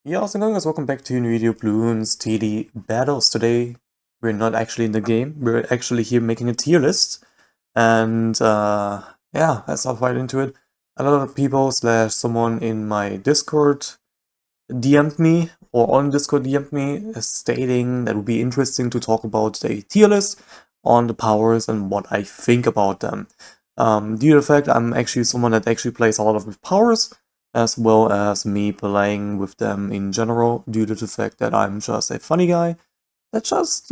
Yeah, how's it going guys? Welcome back to a new video, Bloon's TD Battles. Today, we're not actually in the game, we're actually here making a tier list. And yeah, let's hop right into it. A lot of people slash someone in my Discord DM'd me, or on Discord DM'd me, stating that it would be interesting to talk about a tier list on the powers and what I think about them. Due to the fact I'm actually someone that actually plays a lot of with powers, as well as me playing with them in general, due to the fact that I'm just a funny guy that just,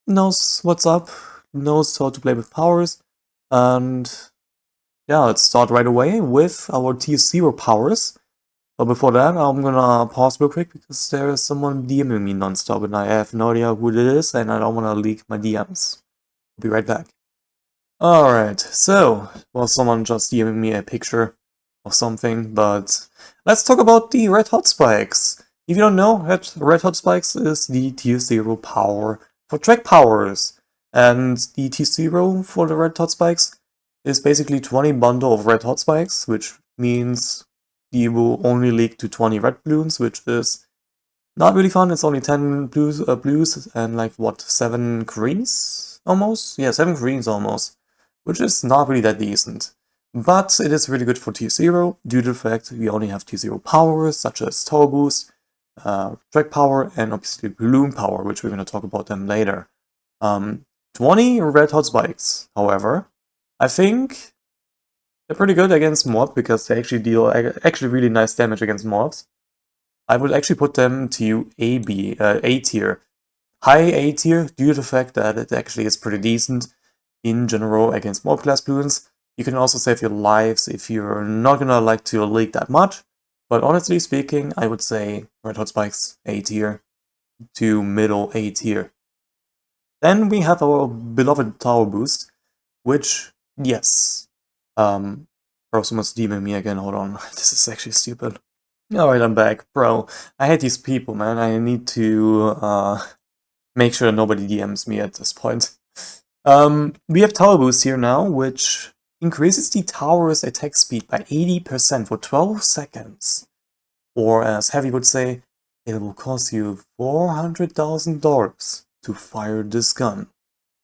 knows what's up, knows how to play with powers. And yeah, let's start right away with our tier 0 powers. But before that, I'm gonna pause real quick because there is someone DMing me non-stop and I have no idea who it is and I don't want to leak my DMs. I'll be right back. Alright, so, well, someone just DMing me a picture of something, but let's talk about the Red Hot Spikes. If you don't know, Red Hot Spikes is the tier 0 power for track powers. And the tier 0 for the Red Hot Spikes is basically 20 bundle of Red Hot Spikes, which means you will only leak to 20 red balloons, which is not really fun. It's only 10 blues and like, what, 7 greens almost? Yeah, 7 greens almost, which is not really that decent. But it is really good for tier 0 due to the fact we only have tier 0 powers such as tower boost, track power, and obviously balloon power, which we're going to talk about them later. 20 red hot spikes, however, I think they're pretty good against MOAB because they actually deal really nice damage against mobs. I would actually put them to A tier. High A tier due to the fact that it actually is pretty decent in general against mob class balloons. You can also save your lives if you're not gonna like to leak that much. But honestly speaking, I would say Red Hot Spikes A tier to middle A tier. Then we have our beloved Tower Boost, which, yes, bro, someone's DMing me again, hold on, this is actually stupid. Alright, I'm back. Bro, I hate these people, man. I need to make sure nobody DMs me at this point. We have Tower Boost here now, which increases the tower's attack speed by 80% for 12 seconds. Or as Heavy would say, it will cost you $400,000 to fire this gun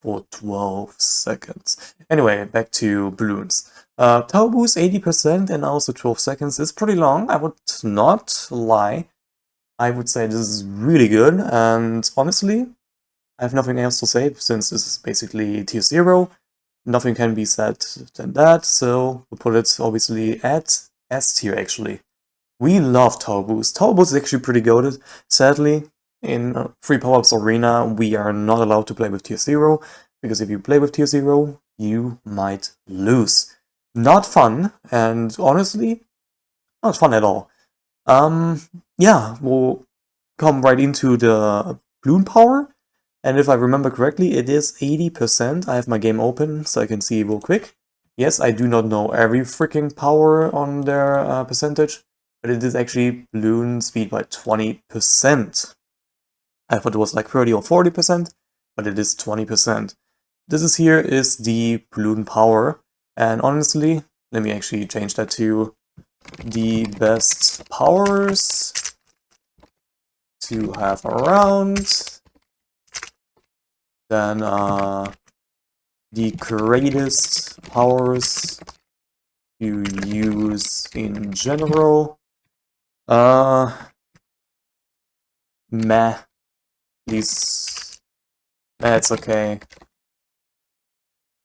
for 12 seconds. Anyway, back to balloons. Tower boost 80% and also 12 seconds is pretty long, I would not lie. I would say this is really good, and honestly, I have nothing else to say since this is basically tier 0. Nothing can be said than that, so we'll put it obviously at S tier actually. We love Tower Boost. Tower Boost is actually pretty goated. Sadly, in Free Power-Ups Arena, we are not allowed to play with tier 0, because if you play with tier 0, you might lose. Not fun, and honestly, not fun at all. Yeah, we'll come right into the Bloon power, and if I remember correctly, it is 80%. I have my game open, so I can see real quick. Yes, I do not know every freaking power on their percentage, but it is actually balloon speed by 20%. I thought it was like 30 or 40%, but it is 20%. This here is the balloon power, and honestly, let me actually change that to the best powers to have around. Then the greatest powers to use in general. Meh. Please. It's okay.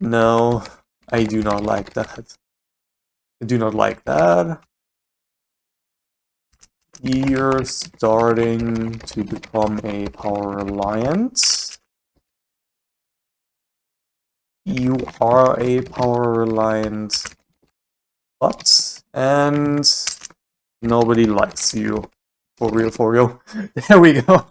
No, I do not like that. I do not like that. You're starting to become a power reliant. You are a power reliant bot, and nobody likes you. For real, for real. There we go.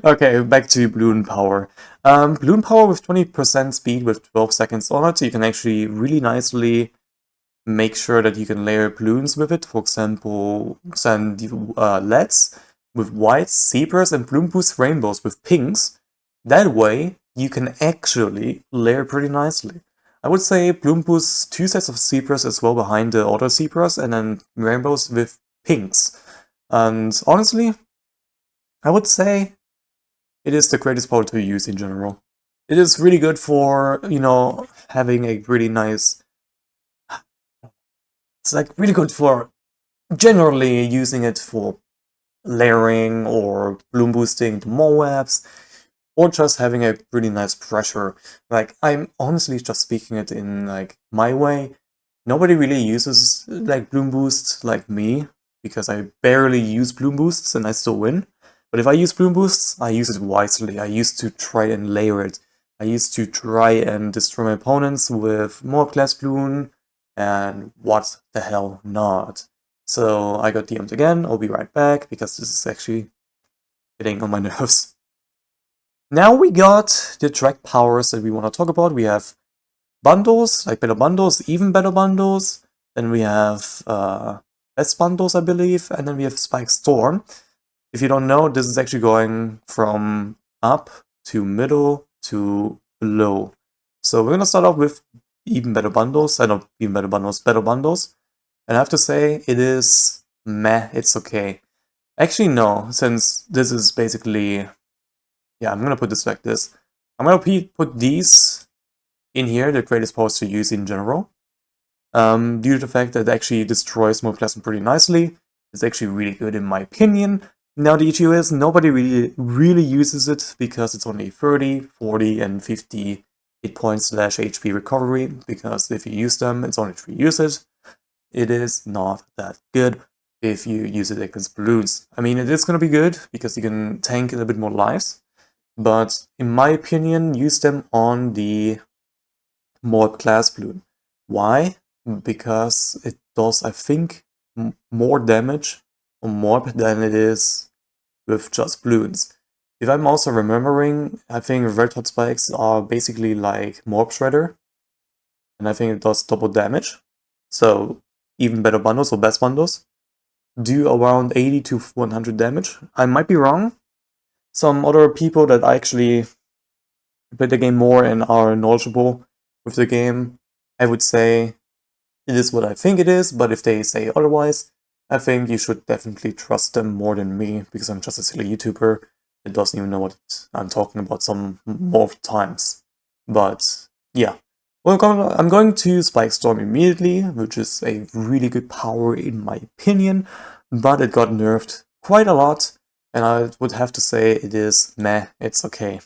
Okay, back to balloon power. Balloon power with 20% speed with 12 seconds on it, so you can actually really nicely make sure that you can layer balloons with it. For example, send LEDs with whites, zebras, and bloom boost rainbows with pinks. That way, you can actually layer pretty nicely. I would say bloom boost 2 sets of zebras as well behind the other zebras, and then rainbows with pinks. And honestly, I would say it is the greatest power to use in general. It is really good for, you know, having a really nice... It's like really good for generally using it for layering or bloom boosting the MOABs, or just having a really nice pressure. Like, I'm honestly just speaking it in like my way. Nobody really uses like bloom boosts like me, because I barely use bloom boosts and I still win. But if I use bloom boosts, I use it wisely. I used to try and layer it. I used to try and destroy my opponents with more class bloom, and what the hell not. So I got DM'd again. I'll be right back because this is actually getting on my nerves. Now we got the track powers that we want to talk about. We have bundles, like better bundles, even better bundles. Then we have best bundles, I believe. And then we have Spike Storm. If you don't know, this is actually going from up to middle to below. So we're going to start off with even better bundles. Not even better bundles, better bundles. And I have to say, it is meh, it's okay. Actually, no, since this is basically... Yeah, I'm gonna put this like this. I'm gonna put these in here, the greatest powers to use in general. Due to the fact that it actually destroys more plasma pretty nicely. It's actually really good in my opinion. Now the issue is, nobody really uses it because it's only 30, 40, and 50 hit points / HP recovery, because if you use them, it's only 3 uses. It is not that good if you use it against balloons. I mean, it is gonna be good because you can tank a little bit more lives, but in my opinion, use them on the MOAB class Bloon. Why? Because it does, I think, more damage on MOAB than it is with just balloons. If I'm also remembering, I think red hot spikes are basically like MOAB shredder, and I think it does double damage. So even better bundles or best bundles do around 80 to 100 damage. I might be wrong. Some other people that actually play the game more and are knowledgeable with the game, I would say it is what I think it is, but if they say otherwise, I think you should definitely trust them more than me, because I'm just a silly YouTuber that doesn't even know what I'm talking about some more times. But yeah. Well, I'm going to Spike Storm immediately, which is a really good power in my opinion, but it got nerfed quite a lot, and I would have to say it is meh, it's okay.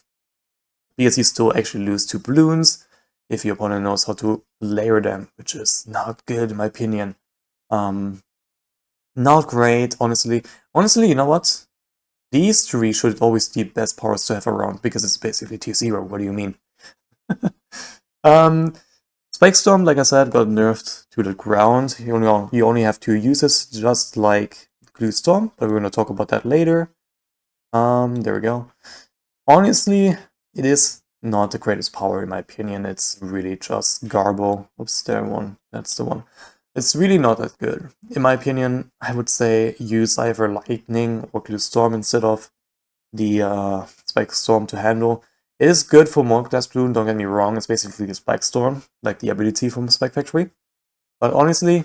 Because you still actually lose 2 balloons if your opponent knows how to layer them, which is not good in my opinion. Not great, honestly. Honestly, you know what? These 3 should always be the best powers to have around, because it's basically tier 0, what do you mean? Spike Storm, like I said, got nerfed to the ground. You only have 2 uses, just like Glue Storm, but we're gonna talk about that later. There we go. Honestly, it is not the greatest power in my opinion. It's really just garble. Oops, there one. That's the one. It's really not that good. In my opinion, I would say use either Lightning or Glue Storm instead of the Spike Storm to handle. It is good for more class Bloon, don't get me wrong. It's basically the Spike Storm, like the ability from Spike Factory. But honestly,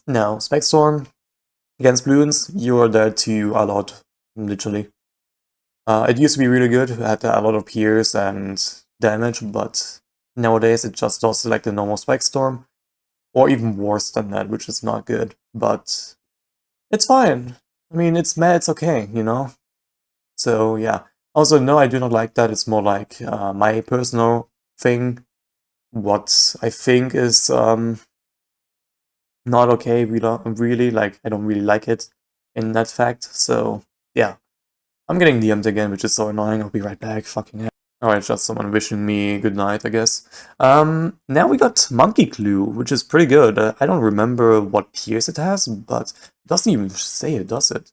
no. Spike Storm against Bloons, you are there to a lot, literally. It used to be really good, it had a lot of pierce and damage, but nowadays it just does like the normal Spike Storm, or even worse than that, which is not good, but it's fine. I mean, it's meh, it's okay, you know? So yeah. Also, no, I do not like that. It's more like my personal thing. What I think is not okay, really, like, I don't really like it in that fact, so yeah. I'm getting DM'd again, which is so annoying. I'll be right back. Fucking hell. Alright, just someone wishing me good night, I guess. Now we got Monkey Clue, which is pretty good. I don't remember what tiers it has, but it doesn't even say it, does it?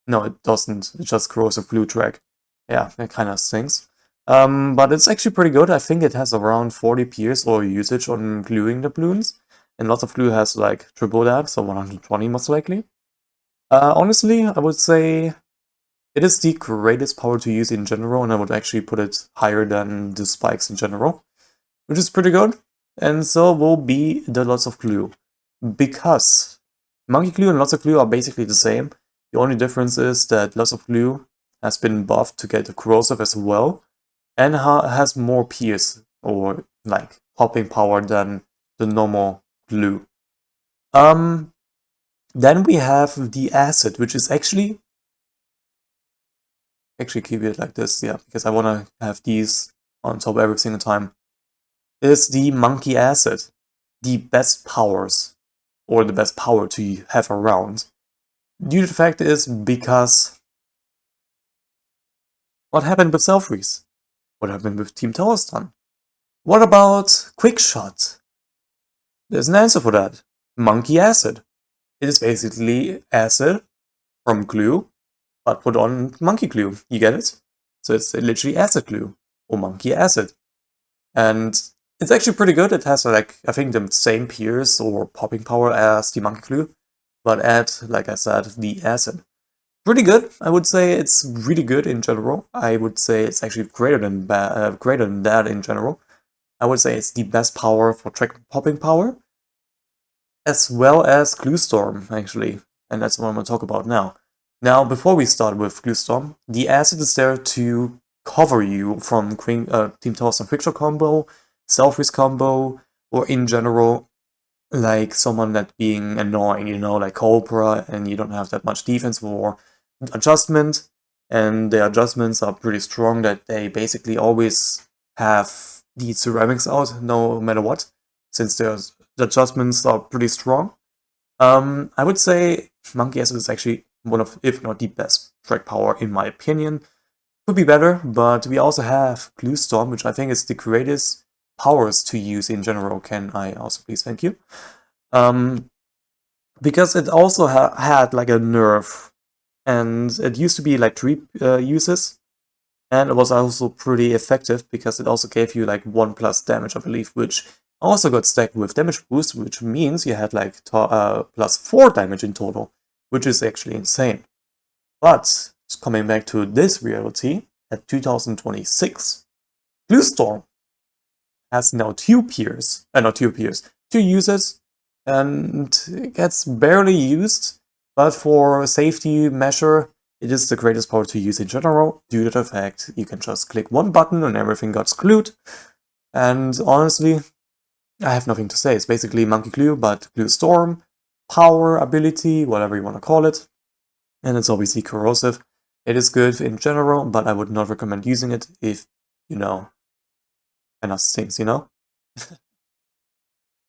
No, it doesn't. It just grows a blue track. Yeah, that kind of stinks. But it's actually pretty good. I think it has around 40 PS or usage on gluing the balloons. And lots of glue has like triple that, so 120 most likely. Honestly, I would say it is the greatest power to use in general, and I would actually put it higher than the spikes in general, which is pretty good. And so will be the lots of glue, because Monkey Glue and lots of glue are basically the same. The only difference is that Loss of Glue has been buffed to get corrosive as well, and has more pierce, or like popping power, than the normal glue. Then we have the acid, which is actually keep it like this, yeah, because I want to have these on top every single time. Is the monkey acid the best powers, or the best power to have around? Due to the fact is because what happened with Selfreeze? What happened with Team Tower Stun? What about Quick Shot? There's an answer for that. Monkey acid. It is basically acid from glue, but put on monkey glue. You get it? So it's literally acid glue, or monkey acid. And it's actually pretty good. It has, like, I think the same pierce or popping power as the monkey glue, but add, like I said, the acid. Pretty good. I would say it's really good in general. I would say it's actually greater than that in general. I would say it's the best power for track popping power, as well as Glue Storm, actually. And that's what I'm going to talk about now. Now, before we start with Glue Storm, the acid is there to cover you from Team Toss and Quickshot combo, Self-Risk combo, or in general, like someone that being annoying, you know, like Cobra, and you don't have that much defense for adjustment, and the adjustments are pretty strong that they basically always have the ceramics out no matter what, since the adjustments are pretty strong. I would say Monkey Acid is actually one of, if not the best track power in my opinion. Could be better, but we also have Glue Storm, which I think is the greatest powers to use in general. Can I also please thank you? Because it also had like a nerf, and it used to be like 3 uses, and it was also pretty effective because it also gave you like 1+ damage, I believe, which also got stacked with damage boost, which means you had like +4 damage in total, which is actually insane. But coming back to this reality, at 2026, Glue Storm has now 2 uses, and it gets barely used, but for safety measure, it is the greatest power to use in general, due to the fact you can just click one button and everything got glued. And honestly, I have nothing to say. It's basically Monkey Glue, but Glue Storm, power, ability, whatever you want to call it. And it's obviously corrosive. It is good in general, but I would not recommend using it if, you know, enough things, you know?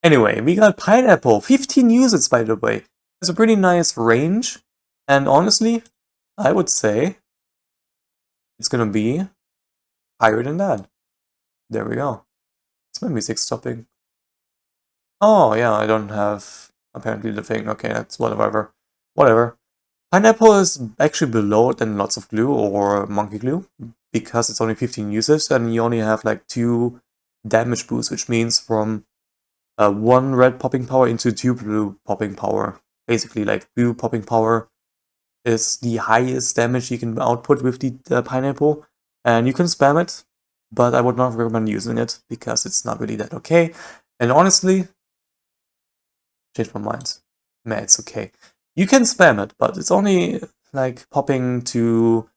Anyway, we got Pineapple, 15 uses by the way. It's a pretty nice range, and honestly, I would say it's gonna be higher than that. There we go. It's my music stopping. Oh yeah, I don't have apparently the thing. Okay, that's whatever. Whatever. Pineapple is actually below it than Lots of Glue or Monkey Glue, because it's only 15 uses and you only have like 2 damage boosts, which means from 1 red popping power into 2 blue popping power. Basically, like, blue popping power is the highest damage you can output with the pineapple, and you can spam it, but I would not recommend using it because it's not really that okay. And honestly, changed my mind. Man, it's okay. You can spam it, but it's only like popping to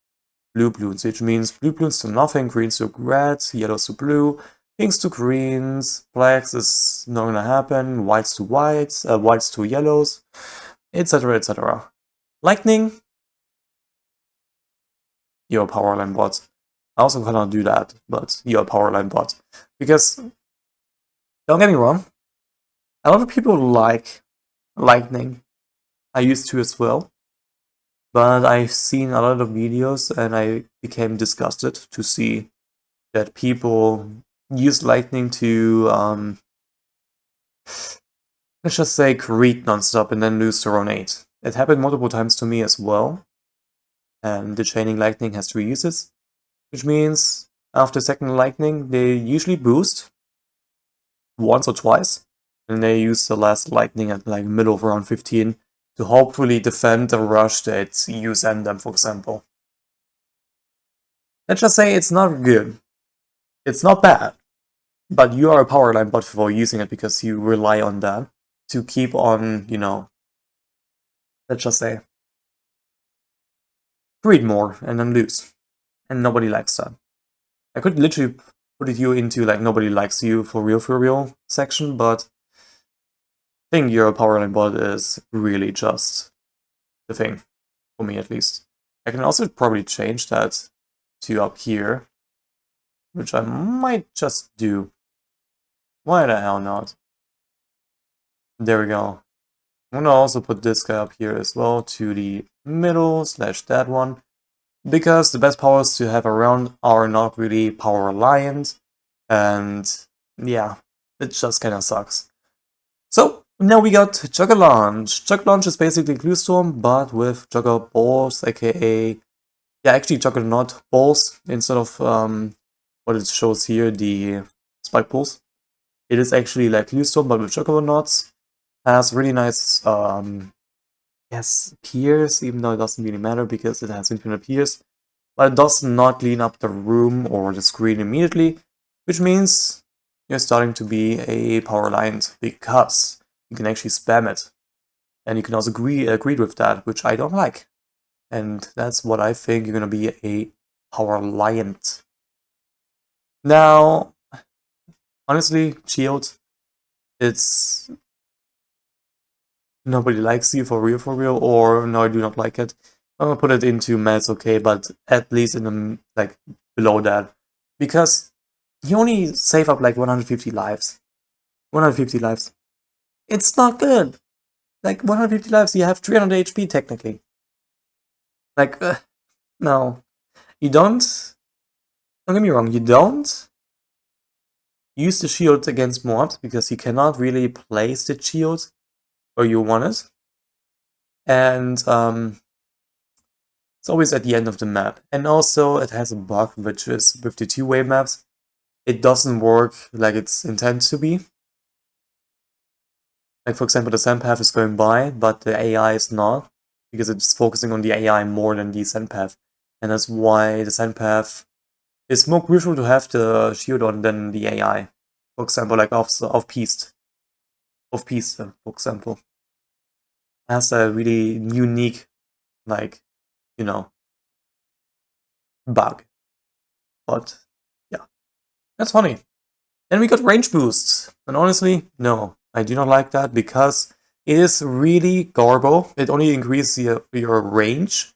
blue bloons, which means blue bloons to nothing, greens to red, yellows to blue, pinks to greens, blacks is not gonna happen, whites to whites, whites to yellows, etc, etc. Lightning, you're a power line bot. I also cannot do that, but you're a power line bot. Because, don't get me wrong, a lot of people like Lightning. I used to as well. But I've seen a lot of videos and I became disgusted to see that people use Lightning to, let's just say, create nonstop and then lose their own 8. It happened multiple times to me as well. And the chaining Lightning has 3 uses, which means after second Lightning, they usually boost once or twice, and they use the last Lightning at like middle of round 15 to hopefully defend the rush that you send them, for example. Let's just say it's not good. It's not bad, but you are a power line bot for using it because you rely on that to keep on, you know, let's just say, breed more and then lose. And nobody likes that. I could literally put you into like nobody likes you for real section, but I think your power line bot is really just the thing, for me at least. I can also probably change that to up here, which I might just do. Why the hell not? There we go. I'm gonna also put this guy up here as well to the middle / that one, because the best powers to have around are not really power aligned, and yeah, it just kinda sucks. So now we got Jugger Launch. Jugger Launch is basically Glue Storm, but with Jugger Balls, aka actually Juggernaut Balls instead of what it shows here, the Spike Pulls. It is actually like Glue Storm, but with Juggernauts. Has really nice peers, even though it doesn't really matter because it has infinite peers. But it does not clean up the room or the screen immediately, which means you're starting to be a power aligned because you can actually spam it. And you can also agree with that, which I don't like. And that's what I think you're gonna be a power aligned. Now, honestly, Shield, it's nobody likes you for real, or no, I do not like it. I'm gonna put it into Matt's okay, but at least in the like below that, because you only save up like 150 lives. 150 lives. It's not good. Like 150 lives, you have 300 HP technically. Like, no, you don't. Don't get me wrong, you don't use the shield against MOAB because you cannot really place the shield where you want it. And it's always at the end of the map. And also it has a bug, which is with the two-way maps, it doesn't work like it's intended to be. Like for example, the sand path is going by, but the AI is not, because it's focusing on the AI more than the sand path. And that's why the sand path is more crucial to have the shield on than the AI. For example, like off-piste. Off-piste, for example. Has a really unique, like, you know, bug. But yeah, that's funny. Then we got range boosts. And honestly, no, I do not like that because it is really garbo. It only increases your range.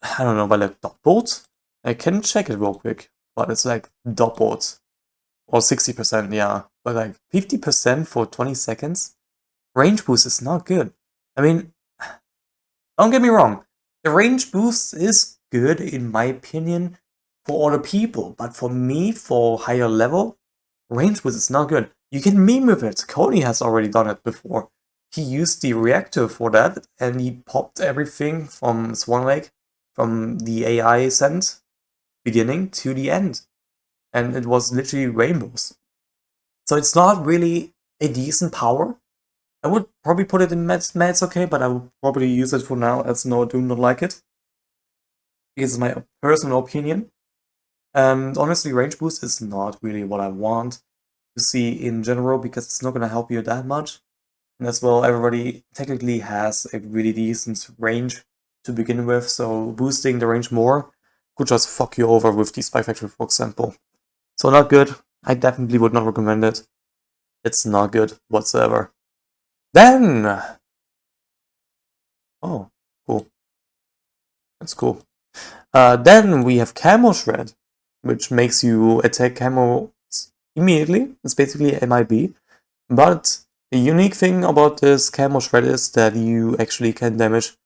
I don't know, by like doubled. I can check it real quick, but it's like doubled. Or 60%, yeah. But like 50% for 20 seconds? Range boost is not good. I mean, don't get me wrong. The range boost is good, in my opinion, for other people. But for me, for higher level, range boost is not good. You can meme with it. Cody has already done it before. He used the reactor for that, and he popped everything from Swan Lake, from the AI send beginning to the end. And it was literally rainbows. So it's not really a decent power. I would probably put it in Matt's okay, but I would probably use it for now, as no, I do not like it. It's my personal opinion. And honestly, range boost is not really what I want to see in general, because it's not going to help you that much. And as well, everybody technically has a really decent range to begin with, so boosting the range more could just fuck you over with the Spy Factory, for example. So not good. I definitely would not recommend it. It's not good whatsoever. Then, oh, cool. That's cool. Then we have Camo Shred, which makes you attack camo immediately. It's basically MIB. But the unique thing about this Camo Shred is that you actually can damage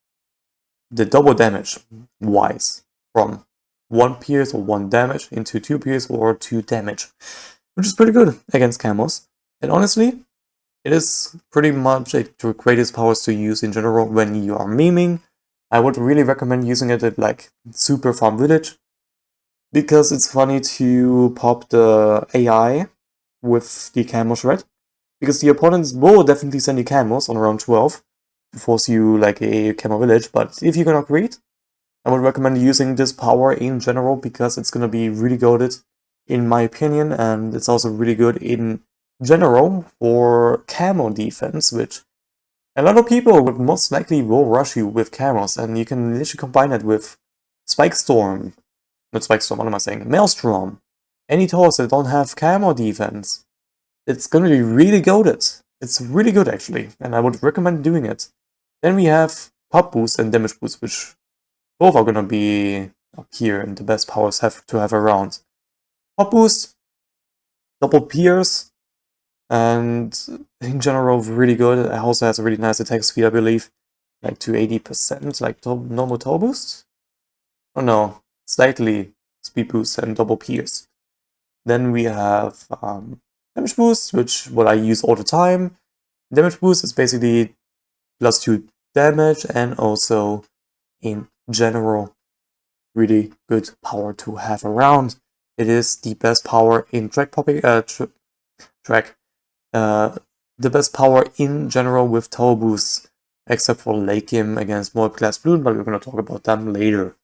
the double damage wise from 1 pierce or 1 damage into 2 pierce or 2 damage, which is pretty good against camos. And honestly, it is pretty much the greatest powers to use in general when you are memeing. I would really recommend using it at like Super Farm Village, because it's funny to pop the AI with the camo shred, because the opponents will definitely send you camos on around 12 to force you like a camo village, but if you cannot read, I would recommend using this power in general, because it's gonna be really goated in my opinion, and it's also really good in general for camo defense, which a lot of people would most likely will rush you with camos, and you can literally combine it with Spike Storm. Not Spike Storm, what am I saying? Maelstrom. Any towers that don't have camo defense. It's gonna be really goated. It's really good actually, and I would recommend doing it. Then we have Pop Boost and Damage Boost, which both are gonna be up here and the best powers have to have around. Pop Boost, double Pierce, and in general really good. It also has a really nice attack speed, I believe, like to 80%, like normal Toe Boost. Oh no, slightly speed boost and double Pierce. Then we have Damage Boost, which what I use all the time. Damage Boost is basically +2 damage and also in general really good power to have around. It is the best power in track popping the best power in general with tower boosts, except for late game against MOAB class Bloon, but we're gonna talk about them later.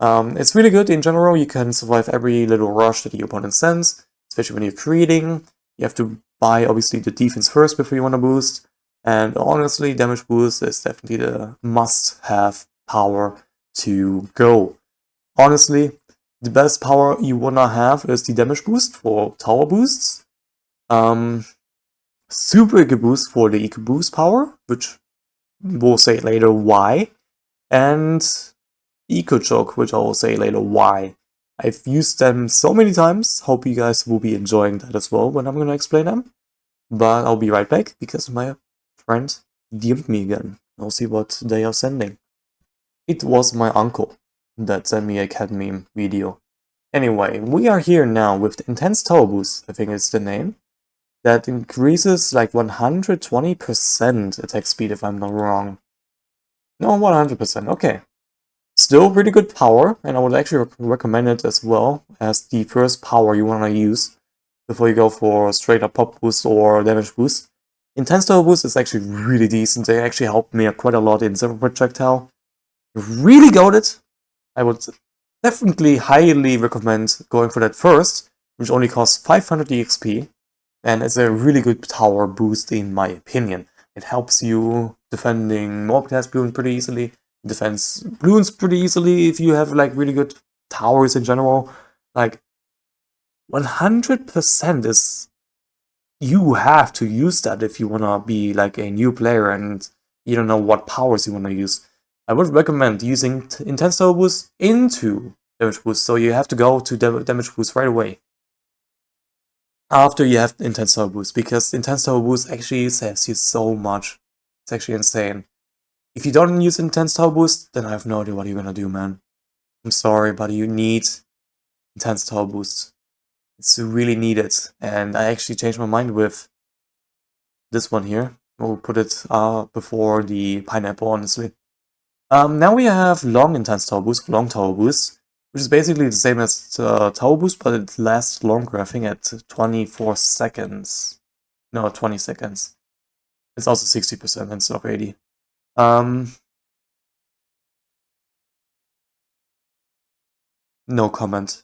It's really good in general. You can survive every little rush that the opponent sends, especially when you're creating. You have to buy obviously the defense first before you want to boost. And honestly, damage boost is definitely the must-have power to go. Honestly, the best power you wanna have is the damage boost for tower boosts. Super eco boost for the eco boost power, which we'll say later why. And Eco Choke, which I will say later why. I've used them so many times, hope you guys will be enjoying that as well when I'm gonna explain them. But I'll be right back because my friend DM'd me again. I'll see what they are sending. It was my uncle that sent me a cat meme video. Anyway, we are here now with the Intense Tower Boost, I think it's the name. That increases like 120% attack speed if I'm not wrong. No, 100%, okay. Still really good power, and I would actually recommend it as well as the first power you want to use before you go for straight up pop boost or damage boost. Intense Tower Boost is actually really decent. They actually helped me quite a lot in Silver Projectile. Really goated. I would definitely highly recommend going for that first, which only costs 500 EXP, and it's a really good tower boost in my opinion. It helps you defending MOAB class Bloon pretty easily. Defends Bloons pretty easily if you have like really good towers in general. Like 100% is you have to use that if you wanna be like a new player and you don't know what powers you wanna use. I would recommend using Intense Tower Boost into Damage Boost, so you have to go to Damage Boost right away after you have Intense Tower Boost, because Intense Tower Boost actually saves you so much. It's actually insane. If you don't use Intense Tower Boost, then I have no idea what you're gonna do, man. I'm sorry, but you need Intense Tower Boost. It's really needed, and I actually changed my mind with this one here. We'll put it before the pineapple, honestly. Now we have Long Intense Tower Boost, Long Tower Boost, which is basically the same as Tower Boost, but it lasts longer, I think at 24 seconds. No, 20 seconds. It's also 60% instead of 80. No comment.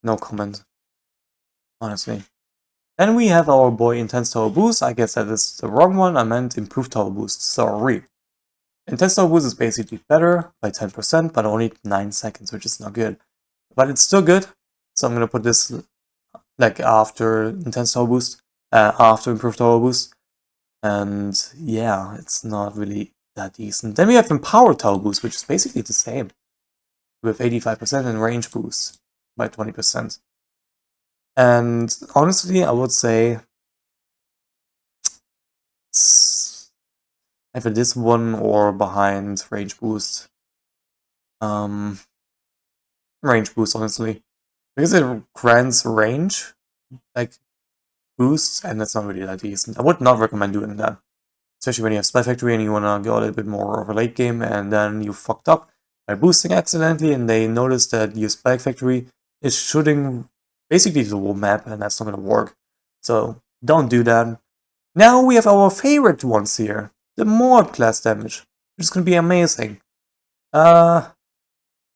No comment. Honestly. Then we have our boy Intense Tower Boost. I guess that is the wrong one. I meant Improved Tower Boost. Sorry. Intense Tower Boost is basically better by 10%, but only 9 seconds, which is not good. But it's still good. So I'm gonna put this like after Intense Tower Boost, after Improved Tower Boost. And yeah, it's not really that decent. Then we have Empowered Tower Boost, which is basically the same, with 85% and range boost by 20%. And honestly, I would say it's either this one or behind range boost. Range boost, honestly, because it grants range, like boosts, and that's not really that decent. I would not recommend doing that, especially when you have Spy Factory and you wanna go a little bit more of a late game, and then you fucked up by boosting accidentally, and they notice that your Spy Factory is shooting basically the whole map, and that's not gonna work. So don't do that. Now we have our favorite ones here, the MOAB class damage, which is gonna be amazing.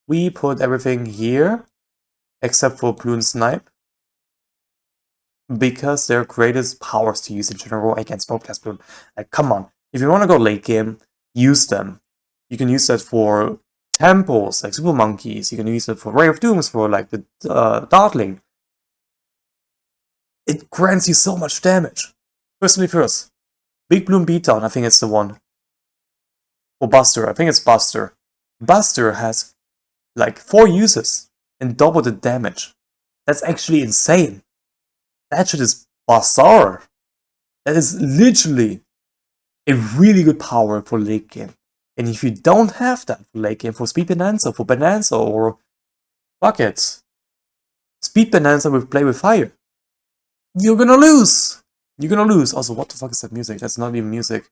We put everything here except for Bloon Snipe, because they're greatest powers to use in general against MOAB class Bloon. Like, come on, if you wanna go late game, use them. You can use that for temples, like super monkeys. You can use it for Ray of Dooms, for like the Dartling. It grants you so much damage. First, Big Bloon Beatdown, I think it's the one. Or Buster, I think it's Buster. Buster has like 4 uses and double the damage. That's actually insane. That shit is bizarre. That is literally a really good power for late game. And if you don't have that for late game, for Speed Bonanza, for Bonanza, or Buckets, Speed Bonanza with Play with Fire, you're gonna lose! You're gonna lose. Also, what the fuck is that music? That's not even music.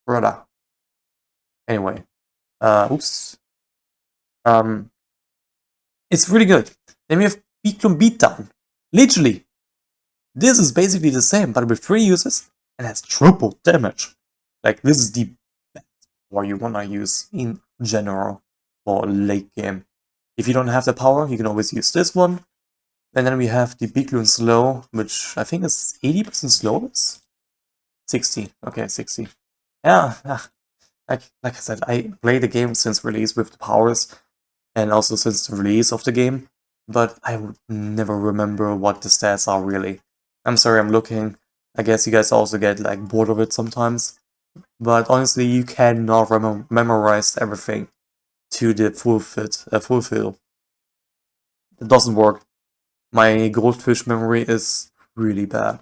Brother. Anyway. Oops. It's really good. Then we have Big Bloon Beatdown. Literally. This is basically the same, but with 3 uses, and has triple damage. Like, this is the best power you wanna use in general for late game. If you don't have the power, you can always use this one. And then we have the Big Bloon Slow, which I think is 80% slowness? 60. Okay, 60. Yeah, like I said, I played the game since release with the powers, and also since the release of the game, but I would never remember what the stats are really. I'm sorry, I'm looking. I guess you guys also get like bored of it sometimes. But honestly, you cannot memorize everything to the fulfill. It doesn't work. My goldfish memory is really bad.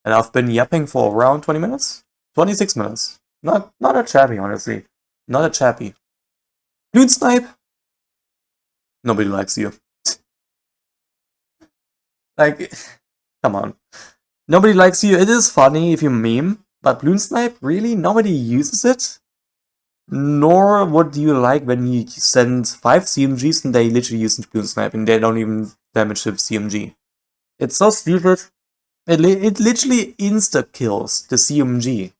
And I've been yapping for around 20 minutes? 26 minutes. Not a chappy, honestly. Not a chappy. Bloon Snipe? Nobody likes you. Like, come on. Nobody likes you. It is funny if you meme, but Bloon Snipe, really? Nobody uses it? Nor would you like when you send 5 CMGs and they literally use Bloon Snipe and they don't even damage the CMG. It's so stupid. It literally insta-kills the CMG.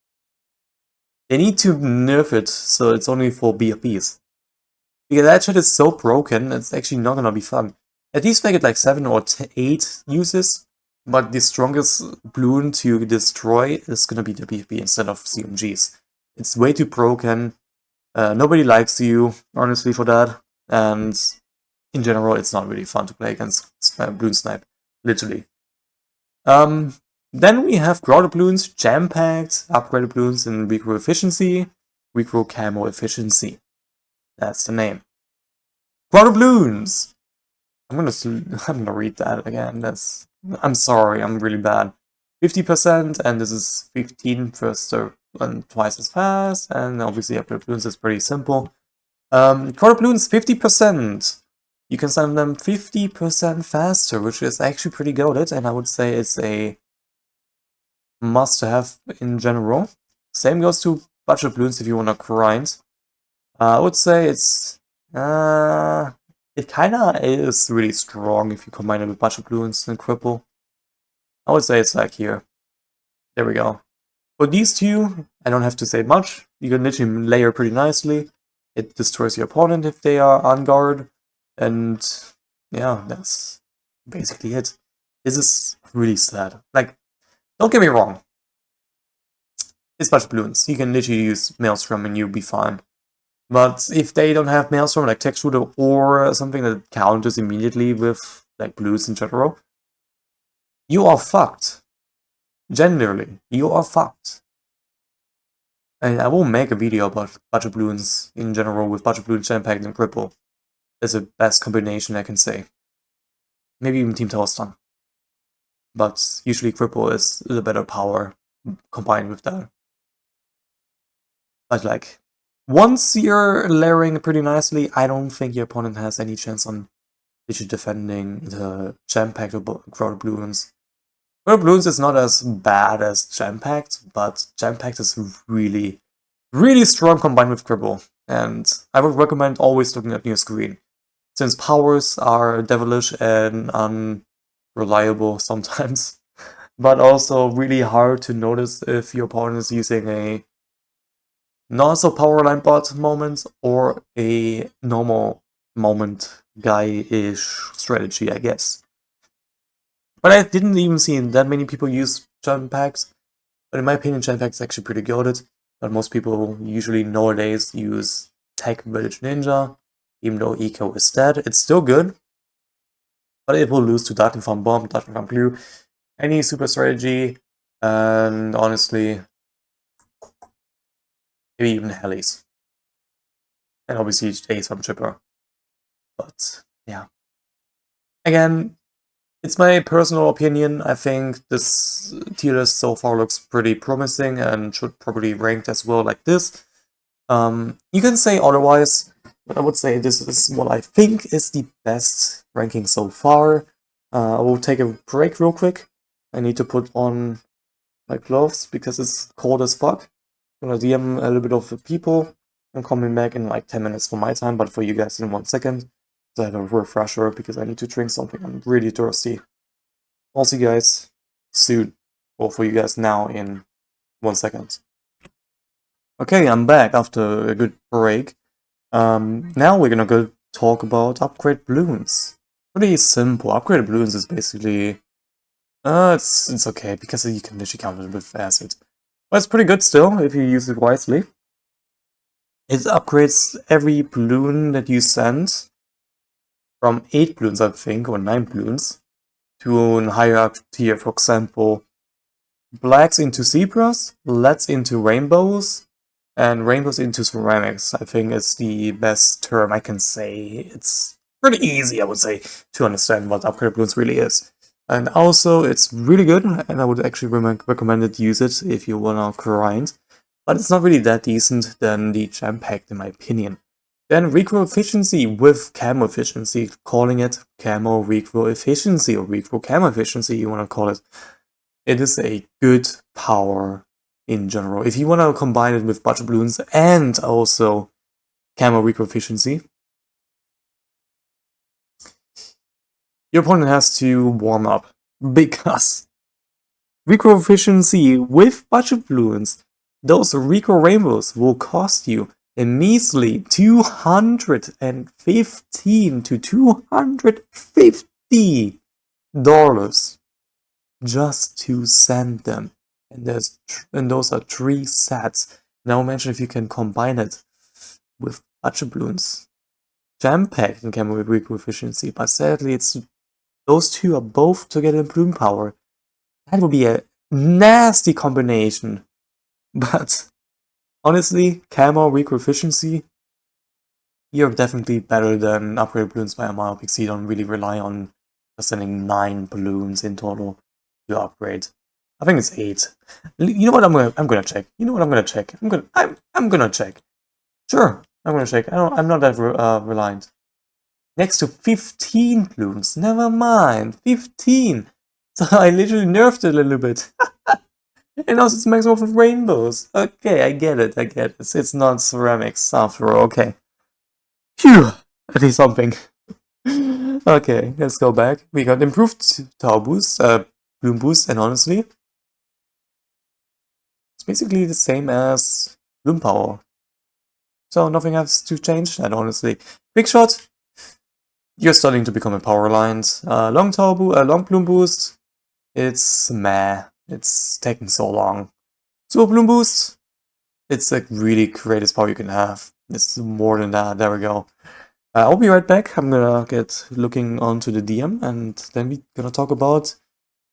They need to nerf it so it's only for BFBs. Because that shit is so broken, it's actually not gonna be fun. At least make it like 7 or 8 uses, but the strongest Bloon to destroy is gonna be the BFB instead of CMGs. It's way too broken. Nobody likes you, honestly, for that. And in general, it's not really fun to play against Bloon Snipe. Literally. Then we have Crowded Bloons, Jam-Packed, Upgraded Bloons in Recro Efficiency, Recro Camo Efficiency. That's the name. Crowded Bloons! I'm gonna read that again. I'm sorry, I'm really bad. 50%, and this is 15 faster and twice as fast, and obviously Upgraded Bloons is pretty simple. Crowded Bloons, 50%! You can send them 50% faster, which is actually pretty goated, and I would say it's a must-have in general. Same goes to budget Bloons if you want to grind. I would say it's... it kinda is really strong if you combine it with budget Bloons and Cripple. I would say it's like here. There we go. For these two, I don't have to say much. You can literally layer pretty nicely. It destroys your opponent if they are on guard. And yeah, that's basically it. This is really sad. Like, don't get me wrong. It's budget Bloons. You can literally use Maelstrom and you'll be fine. But if they don't have Maelstrom, like Tech Shooter or something that counters immediately with like Blues in general, you are fucked. Generally, you are fucked. And I will make a video about budget Bloons in general with budget Bloon, Jam-Packed, and Cripple. That's the best combination I can say. Maybe even Team Tower Stun. But usually Cripple is the better power combined with that. But like, once you're layering pretty nicely, I don't think your opponent has any chance on literally defending the Jam-Packed or Crowded Bloons. Crowded Bloons is not as bad as Jam-Packed, but Jam-Packed is really, really strong combined with Cripple. And I would recommend always looking at your screen, since powers are devilish and unreliable sometimes, but also really hard to notice if your opponent is using a not so power line bot moment or a normal moment guy-ish strategy, I guess. But I didn't even see that many people use Jam-Packs, but in my opinion, Jam-Pack is actually pretty goated. but most people usually nowadays use Tech Village Ninja, even though Eco is dead. It's still good, but it will lose to Darting Farm Bomb, Darting Farm Blue, any super strategy, and honestly, maybe even Hellies. And obviously Ace from Chipper. But yeah. Again, it's my personal opinion. I think this tier list so far looks pretty promising and should probably rank as well like this. You can say otherwise, but I would say this is what I think is the best ranking so far. I will take a break real quick. I need to put on my gloves because it's cold as fuck. I'm gonna DM a little bit of the people. I'm coming back in like 10 minutes for my time, but for you guys in 1 second. So I have a refresher because I need to drink something. I'm really thirsty. I'll see you guys soon. Or for you guys now in 1 second. Okay, I'm back after a good break. Now we're gonna go talk about upgrade balloons. Pretty simple. Upgrade balloons is basically it's okay because you can literally counter it with acid. But it's pretty good still if you use it wisely. It upgrades every balloon that you send from 8 balloons, I think, or 9 balloons to a higher tier. For example, blacks into zebras, reds into rainbows, and rainbows into ceramics. I think is the best term I can say. It's pretty easy, I would say, to understand what upgrade balloons really is. And also, it's really good, and I would actually recommend it, use it if you wanna grind. But it's not really that decent than the Jam Pack, in my opinion. Then Recro Efficiency with Camo Efficiency, calling it Camo Recro Efficiency or Recro Camo Efficiency, you wanna call it. It is a good power in general. If you wanna combine it with budget balloons and also Camo Recro Efficiency, your opponent has to warm up, because Recro Efficiency with budget balloons, those Recro Rainbows will cost you a measly $215 to $250 just to send them. And those are 3 sets. Now imagine if you can combine it with budget balloons. Jam-packed in Camo Recro Efficiency, but sadly it's those two are both together in Bloon power. That would be a nasty combination. But honestly, Camo Recro Efficiency, you're definitely better than upgrade balloons by a mile because you don't really rely on sending 9 balloons in total to upgrade. I think it's 8. You know what? I'm gonna check. You know what? I'm gonna check. I'm gonna check. Sure, I'm gonna check. I'm not that reliant. Next to 15 balloons. Never mind. 15. So I literally nerfed it a little bit. And also it's maximum of rainbows. Okay, I get it. It's not ceramics after all. Okay. Phew. At least something. Okay, let's go back. We got improved tower boost, bloom boost, and honestly, it's basically the same as bloom power. So nothing has to change that, honestly. Quick shot. You're starting to become a power line. Long bloom boost. It's meh. It's taking so long. Super bloom boost. It's like really greatest power you can have. It's more than that. There we go. I'll be right back. I'm gonna get looking onto the DM and then we're gonna talk about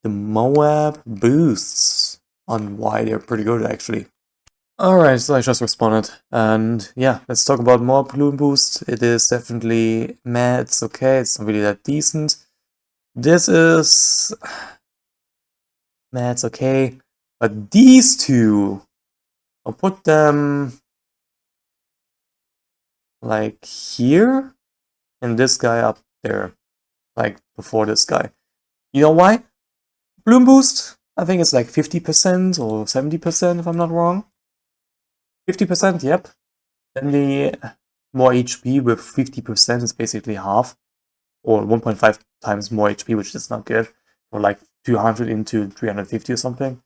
the MOAB boosts on why they're pretty good actually. Alright, so I just responded and yeah, let's talk about more balloon boost. It is definitely meh, it's okay, it's not really that decent. This is meh, it's okay, but these two, I'll put them like here and this guy up there, like before this guy. You know why? Bloom boost, I think it's like 50% or 70% if I'm not wrong. 50%, yep. Then the more HP with 50% is basically half, or 1.5 times more HP, which is not good. Or like 200 into 350 or something.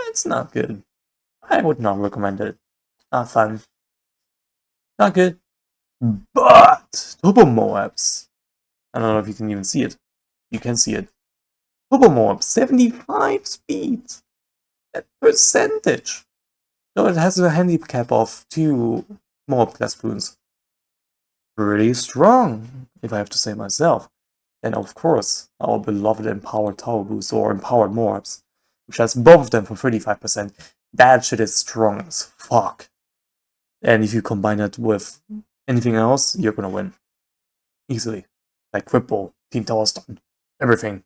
It's not good. I would not recommend it. Not fun. Not good. But Turbo MOABs. I don't know if you can even see it. You can see it. Turbo MOAB, 75 speed. That percentage. So it has a handicap of 2 MOAB class Bloons. Pretty strong, if I have to say myself. And of course, our beloved Empowered Tower Boost or Empowered MOABs, which has both of them for 35%. That shit is strong as fuck. And if you combine it with anything else, you're gonna win. Easily. Like Cripple, Team Tower Stun, everything.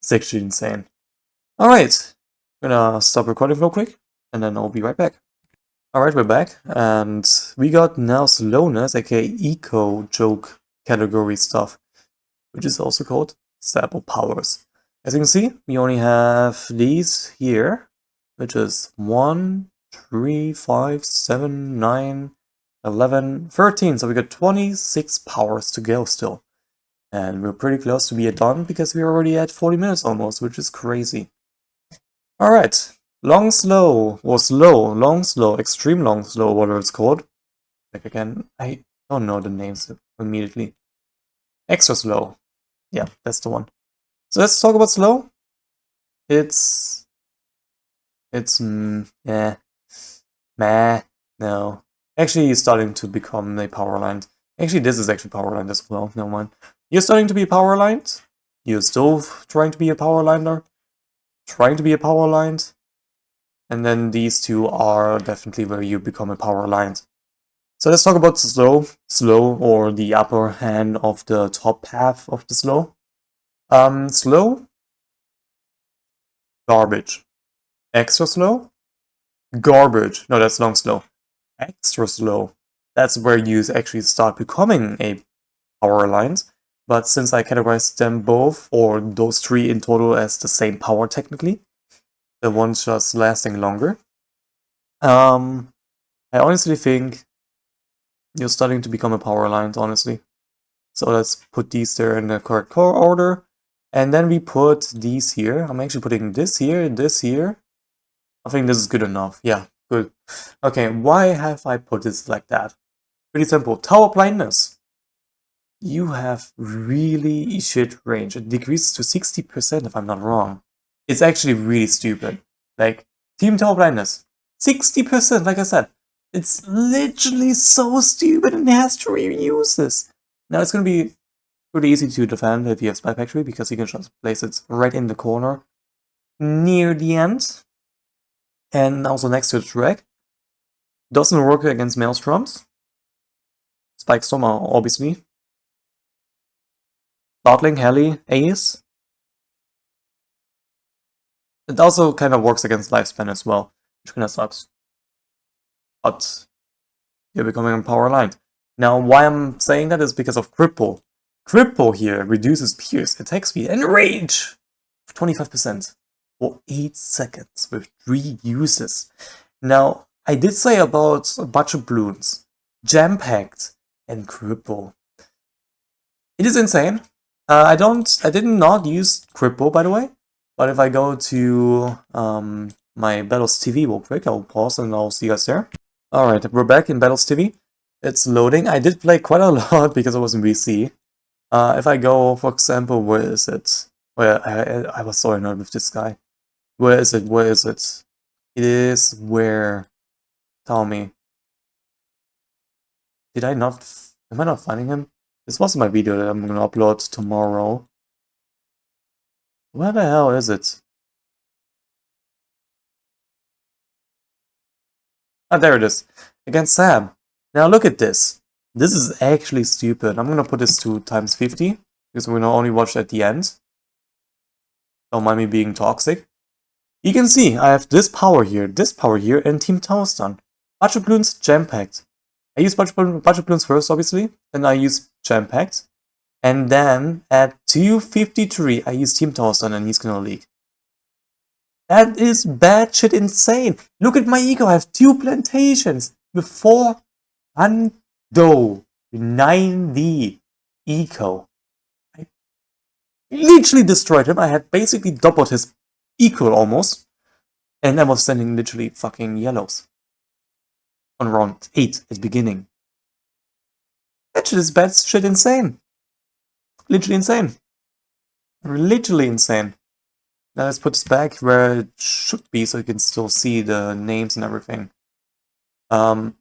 It's actually insane. Alright, I'm gonna stop recording real quick, and then I'll be right back. Alright, we're back, and we got now slowness, aka eco joke category stuff, which is also called Sabotage. As you can see, we only have these here, which is 1, 3, 5, 7, 9, 11, 13. So we got 26 powers to go still. And we're pretty close to be done because we're already at 40 minutes almost, which is crazy. Alright, long slow, or slow, long slow, extreme long slow, whatever it's called. Like again, I don't know the names immediately. Extra slow. Yeah, that's the one. So let's talk about slow. It's meh. No. Actually, he's starting to become a power line. Actually, this is actually power line as well. Never mind. You're starting to be power lined. You're still trying to be a power liner. Trying to be a power lined. And then these two are definitely where you become a power lined. So let's talk about slow. Slow, or the upper hand of the top half of the slow. Slow. Garbage. Extra slow. Garbage. No, that's long slow. Extra slow. That's where you actually start becoming a power lines. But since I categorized them both, or those three in total, as the same power technically, the one's just lasting longer. I honestly think you're starting to become a power line, honestly. So let's put these there in the correct core order. And then we put these here. I'm actually putting this here and this here. I think this is good enough. Yeah, good. Okay, why have I put this like that? Pretty simple. Tower blindness. You have really shit range. It decreases to 60% if I'm not wrong. It's actually really stupid. Like, Team Tower blindness. 60%, like I said. It's literally so stupid and it has to reuse this. Now it's gonna be pretty easy to defend if you have Spy Factory, because you can just place it right in the corner near the end. And also next to the track. Doesn't work against Maelstroms. Spike Storm, obviously. Startling, Heli, Ace. It also kind of works against Lifespan as well, which kind of sucks. But you're becoming a power line. Now, why I'm saying that is because of Cripple. Cripple here reduces Pierce, attack speed, and range for 25% for 8 seconds with 3 uses. Now, I did say about a bunch of Bloons, Jam-Packed, and Cripple. It is insane. I did not use Cripple, by the way, but if I go to my Battles TV real quick, I'll pause and I'll see you guys there. Alright, we're back in Battles TV. It's loading. I did play quite a lot because I was in VC. If I go, for example, where is it? Well, I was so annoyed with this guy. Where is it? Where is it? It is where... Tell me. Did I not... Am I not finding him? This was my video that I'm gonna upload tomorrow. Where the hell is it? Ah, there it is. Against Sam. Now look at this. This is actually stupid. I'm gonna put this to times 50, because we're gonna only watch at the end. Don't mind me being toxic. You can see I have this power here, and Team Tower Stun. Bunch of Bloons, Jam-Packed. I use bunch of Bloons first, obviously. Then I use Jam-Packed. And then at 253, I use Team Tower Stun and he's gonna leak. That is bad shit insane. Look at my eco. I have 2 plantations before Ando 90 eco. I literally destroyed him. I had basically doubled his eco almost. And I was sending literally fucking yellows. On round 8 at the beginning. That shit is bad shit insane. Literally insane. Literally insane. Now let's put this back where it should be so you can still see the names and everything.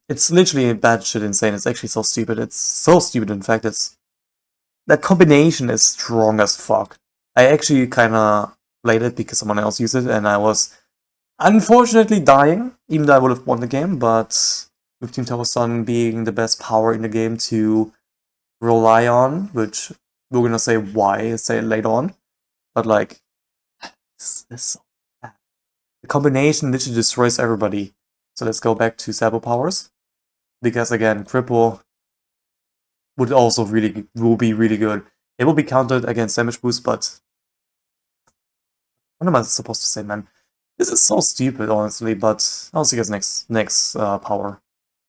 It's literally bad shit insane. It's actually so stupid. It's so stupid, in fact. That combination is strong as fuck. I actually kinda played it because someone else used it, and I was unfortunately dying, even though I would have won the game, but with Team Tower Sun being the best power in the game to rely on, which we're gonna say why, say it later on, but like, this is so bad. The combination literally destroys everybody. So let's go back to Sabo powers, because again, Cripple will be really good. It will be countered against damage boost, but what am I supposed to say, man? This is so stupid, honestly, but I'll see you guys next power.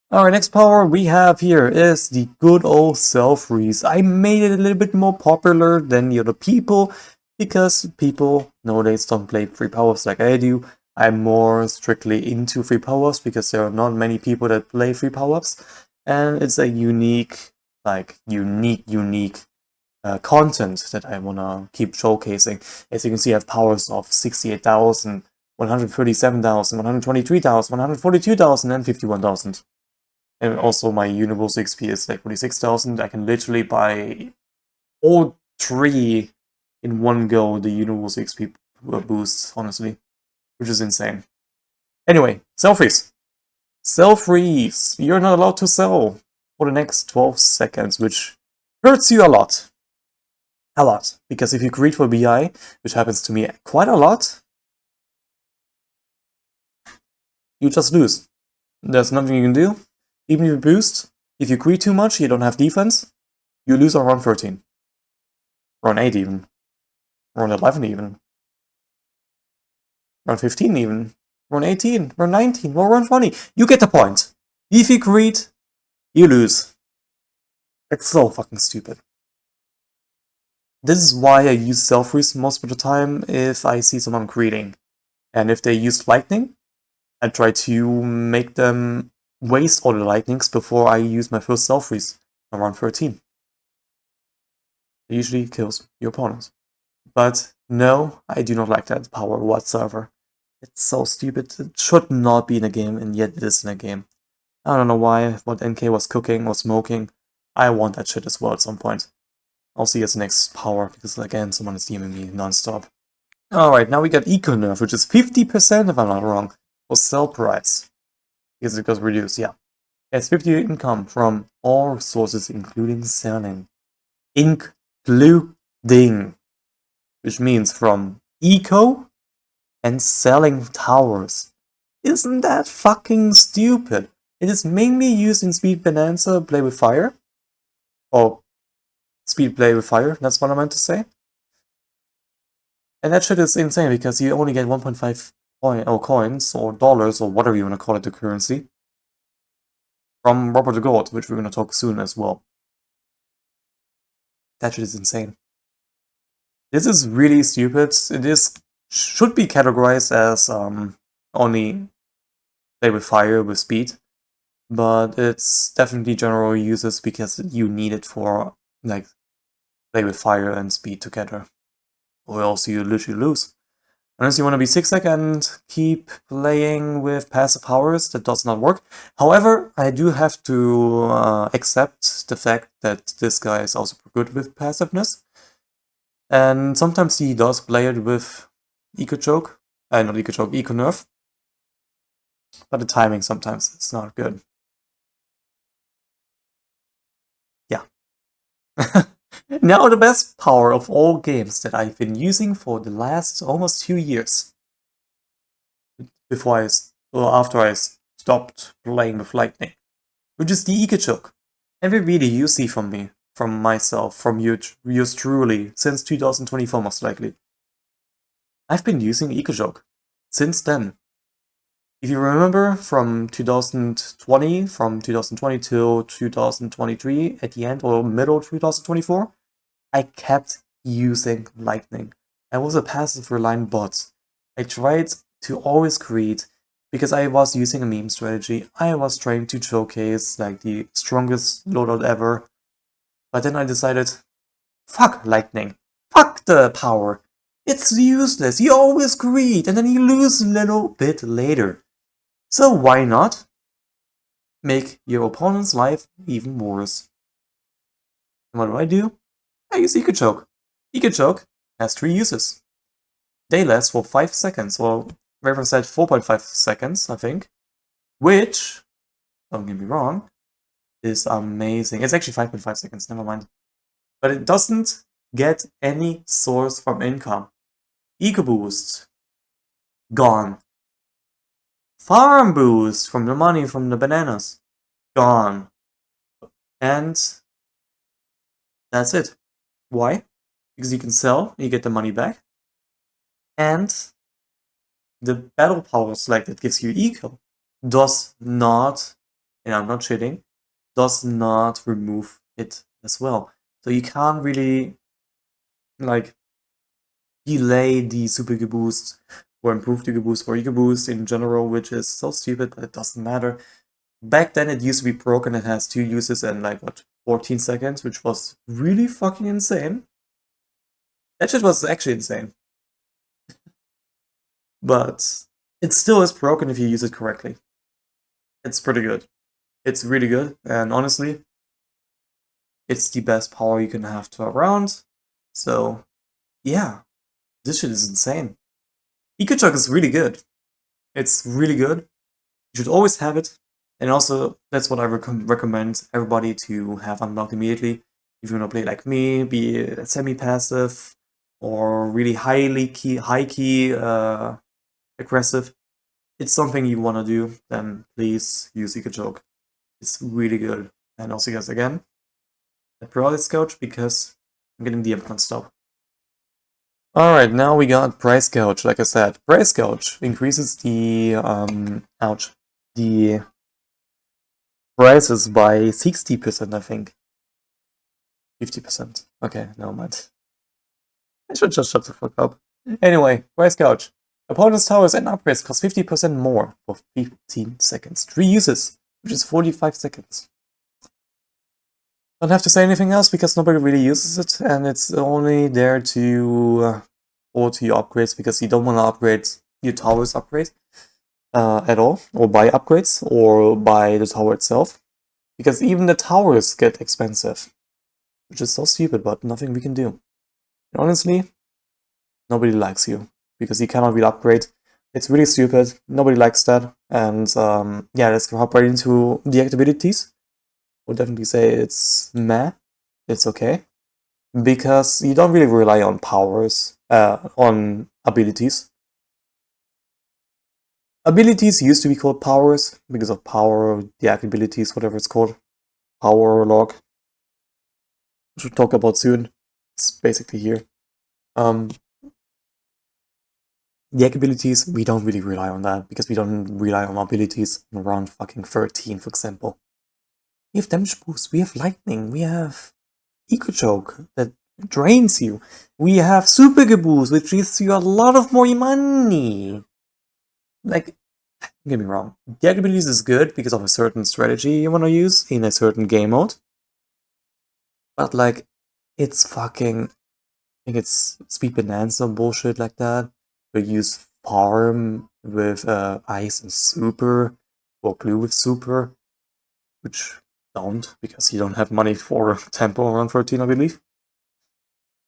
Alright, next power we have here is the good old self-freeze. I made it a little bit more popular than the other people, because people nowadays don't play free powers like I do. I'm more strictly into free powers because there are not many people that play free powers, and it's a unique content that I wanna keep showcasing. As you can see, I have powers of 68,000, 137,000, 123,000, 142,000, and 51,000. And also my universal XP is like 46,000. I can literally buy all three in one go, the universal XP boosts, honestly, which is insane. Anyway, self-freeze. Self-freeze. You're not allowed to sell for the next 12 seconds, which hurts you a lot. A lot. Because if you greed for BI, which happens to me quite a lot, you just lose. There's nothing you can do. Even if you boost, if you greed too much, you don't have defense, you lose on round 13. Round 8 even. Round 11 even. Round 15 even. Round 18. Round 19. Or round 20. You get the point. If you greed, you lose. It's so fucking stupid. This is why I use self-freeze most of the time if I see someone greeting. And if they use lightning, I try to make them waste all the lightnings before I use my first self-freeze around 13. It usually kills your opponent. But no, I do not like that power whatsoever. It's so stupid. It should not be in a game, and yet it is in a game. I don't know why, what NK was cooking or smoking. I want that shit as well at some point. I'll see as next power, because again, someone is DMing me non-stop. Alright, now we got Eco Nerf, which is 50% if I'm not wrong, for sell price. Because it got reduced, yeah. It's 50 income from all sources, including selling. Including. Which means from eco and selling towers. Isn't that fucking stupid? It is mainly used in Speed Bonanza Play with Fire. Or Speed Play with Fire, that's what I meant to say. And that shit is insane because you only get 1.5 coins or dollars or whatever you want to call it, the currency, from Robert the Gold, which we're going to talk soon as well. That shit is insane. This is really stupid. It should be categorized as only play with fire with speed, but it's definitely general uses because you need it for like play with fire and speed together, or else you literally lose. Unless you want to be 6-sec and keep playing with passive powers, that does not work. However, I do have to accept the fact that this guy is also good with passiveness. And sometimes he does play it with Eco Choke. Not Eco Choke, Eco Nerf. But the timing sometimes it's not good. Yeah. Now the best power of all games that I've been using for the last almost 2 years. After I stopped playing with Lightning. Which is the Eco Choke. Every video you see from me, from myself, from yours truly, since 2024 most likely. I've been using Eco Choke since then. If you remember from 2020, from 2020 till 2023, at the end or middle 2024, I kept using Lightning. I was a passive reliant bot. I tried to always create, because I was using a meme strategy. I was trying to showcase like the strongest loadout ever. But then I decided, fuck Lightning. Fuck the power. It's useless. You always greed and then you lose a little bit later. So why not? make your opponent's life even worse. And what do? I use Eco Choke. Eco Choke has 3 uses. They last for 5 seconds, or wherever said 4.5 seconds, I think. Which, don't get me wrong, is amazing. It's actually 5.5 seconds, never mind. But it doesn't get any source from income. Eco Boost, gone. Farm Boost from the money from the bananas, gone. And that's it. Why? Because you can sell, you get the money back. And the battle power select that gives you eco does not, and I'm not cheating, does not remove it as well. So you can't really like delay the super Eco Boost or improve the Eco Boost or Eco Boost in general, which is so stupid, but it doesn't matter. Back then it used to be broken, it has 2 uses and like what, 14 seconds, which was really fucking insane. That shit was actually insane. But it still is broken if you use it correctly. It's pretty good. It's really good, and honestly, it's the best power you can have to around. So, yeah, this shit is insane. EcoChuck is really good. It's really good. You should always have it. And also, that's what I recommend everybody to have unlocked immediately. If you want to play like me, be semi-passive or really high-key aggressive, it's something you want to do, then please use EcoChoke. It's really good. And also, guys, again, the price gouge because I'm getting the implant stop. Alright, now we got price gouge, like I said. Price gouge increases the, the prices by 60%, I think. 50%. Okay, never mind. I should just shut the fuck up. Anyway, price gouge. Opponent's towers and upgrades cost 50% more for 15 seconds. 3 uses, which is 45 seconds. Don't have to say anything else because nobody really uses it, and it's only there to auto your upgrades because you don't want to upgrade your tower's upgrade at all, or buy upgrades, or buy the tower itself, because even the towers get expensive, which is so stupid, but nothing we can do. And honestly, nobody likes you because you cannot really upgrade. It's really stupid. Nobody likes that, and yeah, let's hop right into the abilities. Would definitely say it's meh. It's okay. Because you don't really rely on powers, on abilities. Abilities used to be called powers because of power, deact abilities, whatever it's called. Power log. Which we'll talk about soon. It's basically here. Deact abilities, we don't really rely on that because we don't rely on abilities in round fucking 13, for example. We have damage boost, we have lightning, we have Eco Choke that drains you. We have Super Boost, which gives you a lot of more money. Like, don't get me wrong, Deact abilities is good because of a certain strategy you want to use in a certain game mode. But like, it's fucking, I think it's Speed Bonanza bullshit like that. We use Farm with Ice and Super, or Blue with Super, which don't, because you don't have money for Tempo around 13, I believe.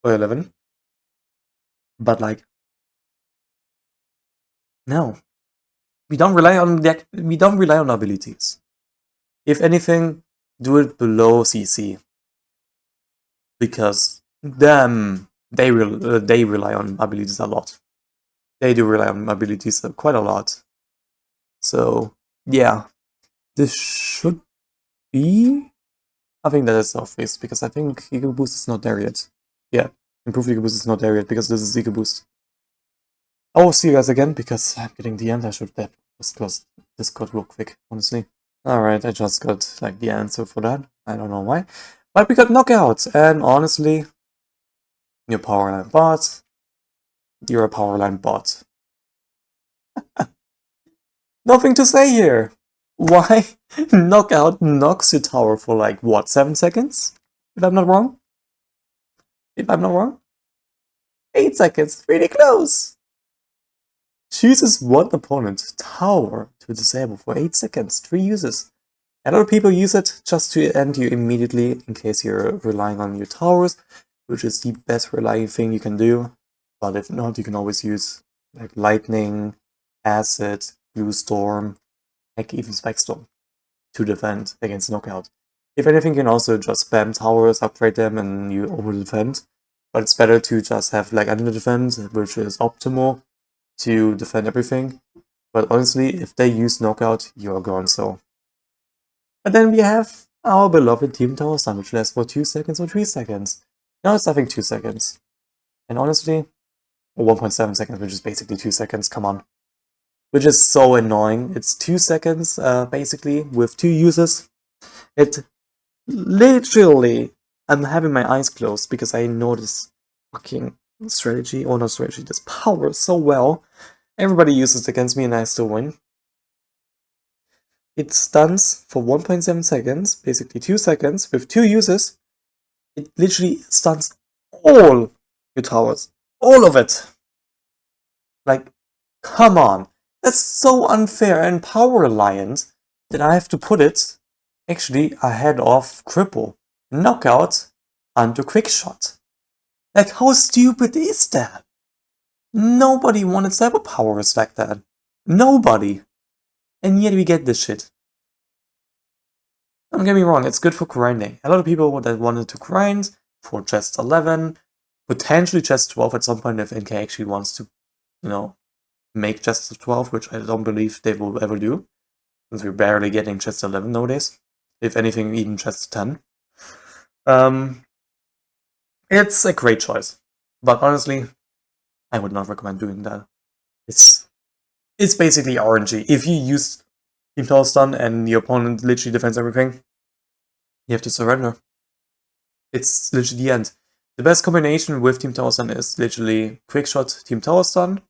Or 11. But like, no. We don't rely on abilities. If anything, do it below CC. Because they rely on abilities a lot. They do rely on abilities quite a lot. So yeah, this should be. I think that is obvious because I think Eco Boost is not there yet. Yeah, improved Eco Boost is not there yet because this is Eco Boost. I will see you guys again because I'm getting the end. I should just close Discord real quick, honestly. Alright, I just got like the answer for that. I don't know why. But we got knockouts, and honestly, you're Powerline bot. You're a Powerline bot. Nothing to say here. Why? Knockout knocks your tower for like, what, 7 seconds? If I'm not wrong? 8 seconds, really close! Chooses one opponent tower to disable for 8 seconds, 3 uses. A lot of people use it just to end you immediately in case you're relying on your towers, which is the best relying thing you can do. But if not, you can always use like lightning, acid, blue storm, heck, even spike storm to defend against knockout. If anything, you can also just spam towers, upgrade them, and you over defend. But it's better to just have like under defend, which is optimal to defend everything. But honestly, if they use knockout, you're gone. So. But then we have our beloved Team Tower Stun, which lasts for 2 seconds or 3 seconds. Now it's I think 2 seconds. And honestly, or 1.7 seconds, which is basically 2 seconds, come on. Which is so annoying. It's 2 seconds, basically, with 2 uses. It literally, I'm having my eyes closed because I know this fucking strategy, or not strategy, this power so well. Everybody uses it against me and I still win. It stuns for 1.7 seconds, basically 2 seconds, with 2 uses. It literally stuns all your towers. All of it! Like, come on. That's so unfair and power reliant that I have to put it actually ahead of Cripple, Knockout, and Quick Shot. Like, how stupid is that? Nobody wanted cyber powers like that. Nobody. And yet we get this shit. Don't get me wrong, it's good for grinding. A lot of people that wanted to grind for chest 11, potentially chest 12 at some point if NK actually wants to, you know, make chest 12, which I don't believe they will ever do, since we're barely getting chest 11 nowadays. If anything, even chest 10. It's a great choice. But honestly, I would not recommend doing that. It's basically RNG. If you use Team Tower Stun and your opponent literally defends everything, you have to surrender. It's literally the end. The best combination with Team Tower Stun is literally Quick Shot, Team Tower Stun,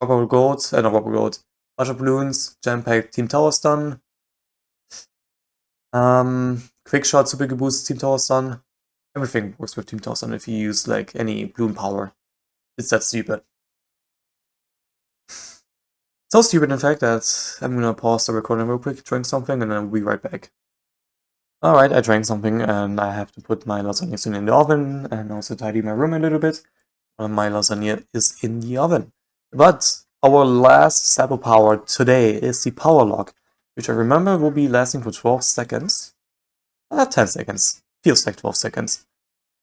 Rubber Gold, not Rubber Gold, bunch of balloons, Jam Pack, Team Tower Stun, Quick Shot, Super Boost, Team Tower Stun. Everything works with Team Tower Stun if you use like any Bloon power. It's that stupid. So stupid, in fact, that I'm gonna pause the recording real quick, drink something, and then we'll be right back. Alright, I drank something, and I have to put my lasagna soon in the oven, and also tidy my room a little bit. My lasagna is in the oven. But our last sample power today is the Power Lock, which I remember will be lasting for 12 seconds. 10 seconds. Feels like 12 seconds.